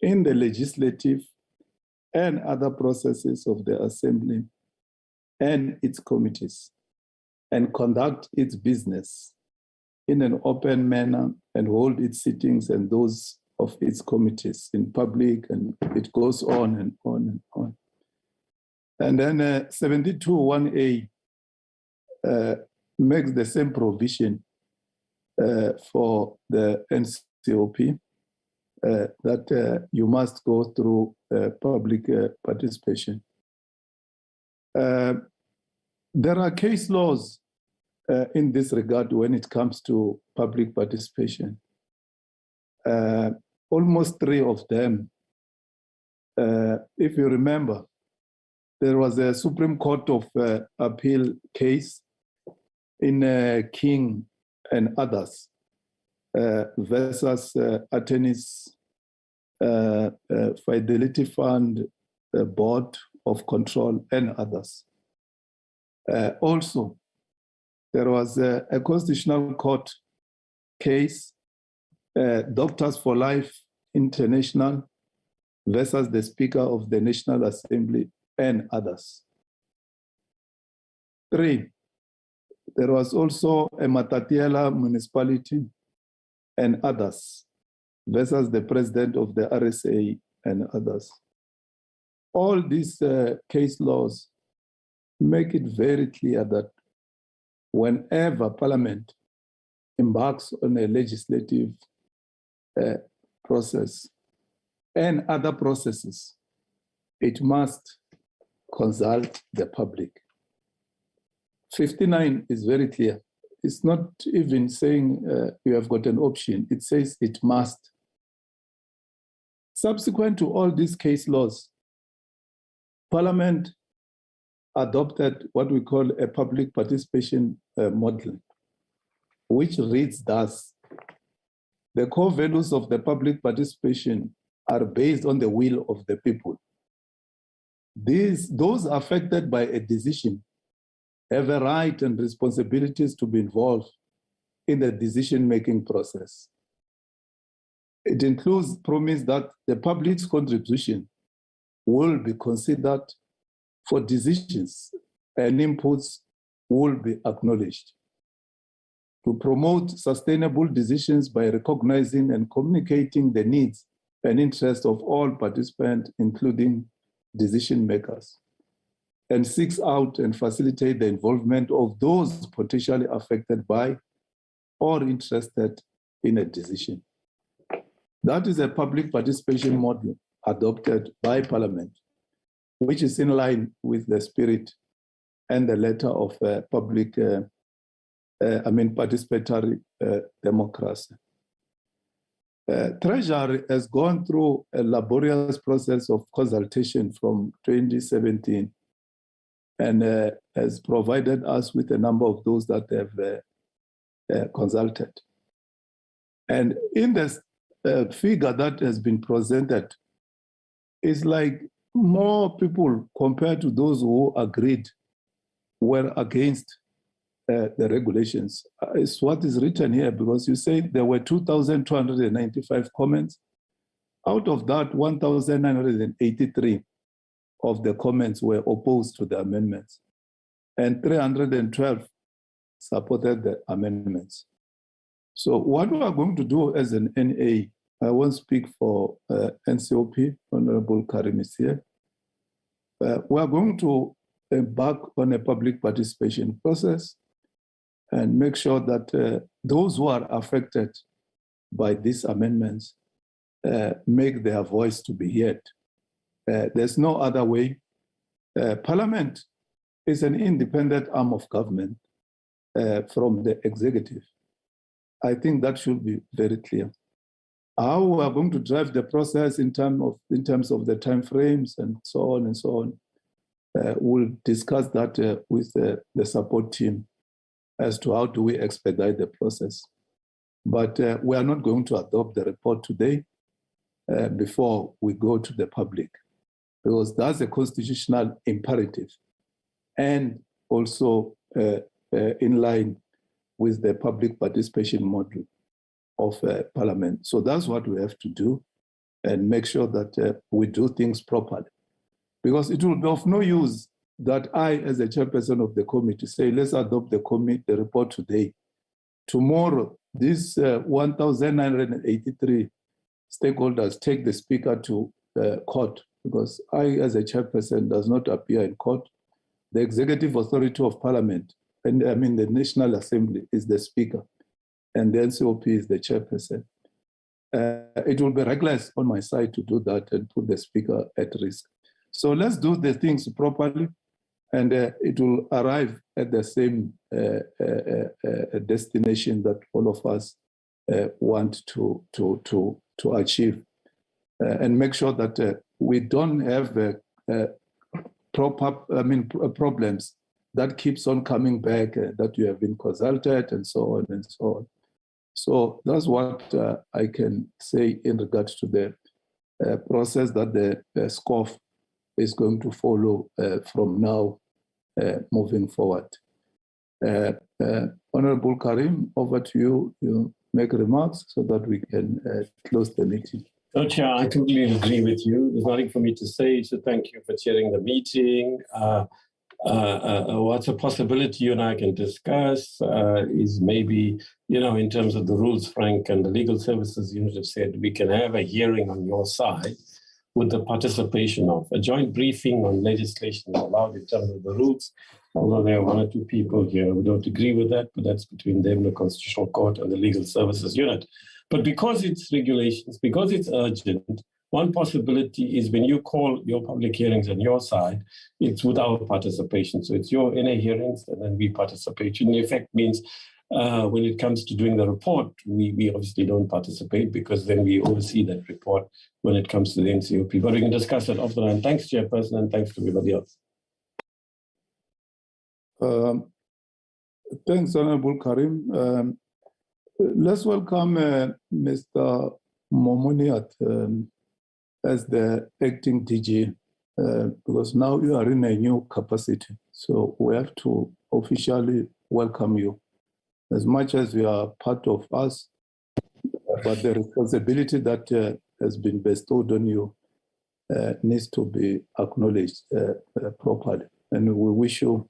in the legislative and other processes of the Assembly and its committees, and conduct its business in an open manner and hold its sittings and those of its committees in public, and it goes on and on and on. And then 72(1)(a) makes the same provision for the NCOP, that you must go through public participation. There are case laws in this regard when it comes to public participation. Almost 3 of them. If you remember, there was a Supreme Court of Appeal case in King and others versus Attorneys Fidelity Fund Board of Control and others. Also, there was a Constitutional Court case, Doctors for Life International versus the Speaker of the National Assembly and others. 3, there was also a Matatiela municipality and others versus the President of the RSA and others. All these case laws make it very clear that whenever Parliament embarks on a legislative process and other processes, it must consult the public. 59 is very clear. It's not even saying you have got an option. It says it must. Subsequent to all these case laws, Parliament adopted what we call a public participation model, which reads thus: the core values of the public participation are based on the will of the people. Those affected by a decision have a right and responsibilities to be involved in the decision-making process. It includes promise that the public's contribution will be considered for decisions and inputs will be acknowledged. To promote sustainable decisions by recognizing and communicating the needs and interests of all participants, including decision makers, and seeks out and facilitate the involvement of those potentially affected by or interested in a decision. That is a public participation model adopted by Parliament, which is in line with the spirit and the letter of participatory democracy. Treasury has gone through a laborious process of consultation from 2017 and has provided us with a number of those that have consulted. And in this figure that has been presented, it's like more people compared to those who agreed were against the regulations. It's what is written here, because you say there were 2,295 comments. Out of that, 1,983 of the comments were opposed to the amendments, and 312 supported the amendments. So what we are going to do as an NA, I won't speak for NCOP, Honorable Karim is here. We are going to embark on a public participation process and make sure that those who are affected by these amendments make their voice to be heard. There's no other way. Parliament is an independent arm of government from the executive. I think that should be very clear. How we are going to drive the process in terms of the timeframes and so on and so on, we'll discuss that with the support team as to how do we expedite the process. But we are not going to adopt the report today before we go to the public, because that's a constitutional imperative and also in line with the public participation model of Parliament. So that's what we have to do, and make sure that we do things properly. Because it will be of no use that I, as a chairperson of the committee, say, let's adopt the report today. Tomorrow, these 1,983 stakeholders take the speaker to court, because I, as a chairperson, does not appear in court. The executive authority of Parliament, and I mean the National Assembly, is the speaker, and the NCOP is the chairperson. It will be reckless on my side to do that and put the speaker at risk. So let's do the things properly, and it will arrive at the same destination that all of us want to achieve, and make sure that we don't have problems that keeps on coming back, that you have been consulted and so on and so on. So that's what I can say in regards to the process that the SCOF is going to follow from now moving forward. Honorable Karim, over to you. You make remarks so that we can close the meeting. So, Chair, I completely agree with you. There's nothing for me to say, so thank you for chairing the meeting. What's a possibility you and I can discuss is maybe, in terms of the rules, Frank, and the legal services unit have said we can have a hearing on your side with the participation of a joint briefing on legislation allowed in terms of the rules. Although there are one or two people here who don't agree with that, but that's between them, the Constitutional Court, and the legal services unit. But because it's regulations, because it's urgent, one possibility is when you call your public hearings on your side, it's with our participation. So it's your NA hearings and then we participate. In effect means when it comes to doing the report, we obviously don't participate, because then we oversee that report when it comes to the NCOP. But we can discuss that off the line. Thanks, Chairperson, and thanks to everybody else. Thanks, Honorable Karim. Let's welcome Mr. Momuniat as the acting DG, because now you are in a new capacity. So we have to officially welcome you. As much as you are part of us, but the responsibility that has been bestowed on you needs to be acknowledged properly. And we wish you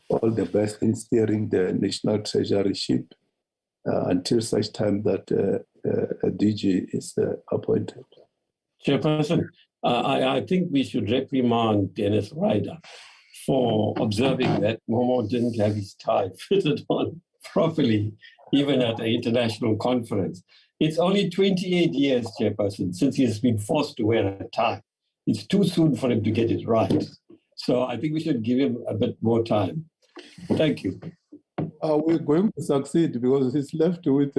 all the best in steering the National Treasury ship until such time that a DG is appointed. Chairperson, I think we should reprimand Dennis Ryder for observing that Momo didn't have his tie fitted on properly, even at the international conference. It's only 28 years, Chairperson, since he has been forced to wear a tie. It's too soon for him to get it right. So I think we should give him a bit more time. Thank you. We're going to succeed because he's left with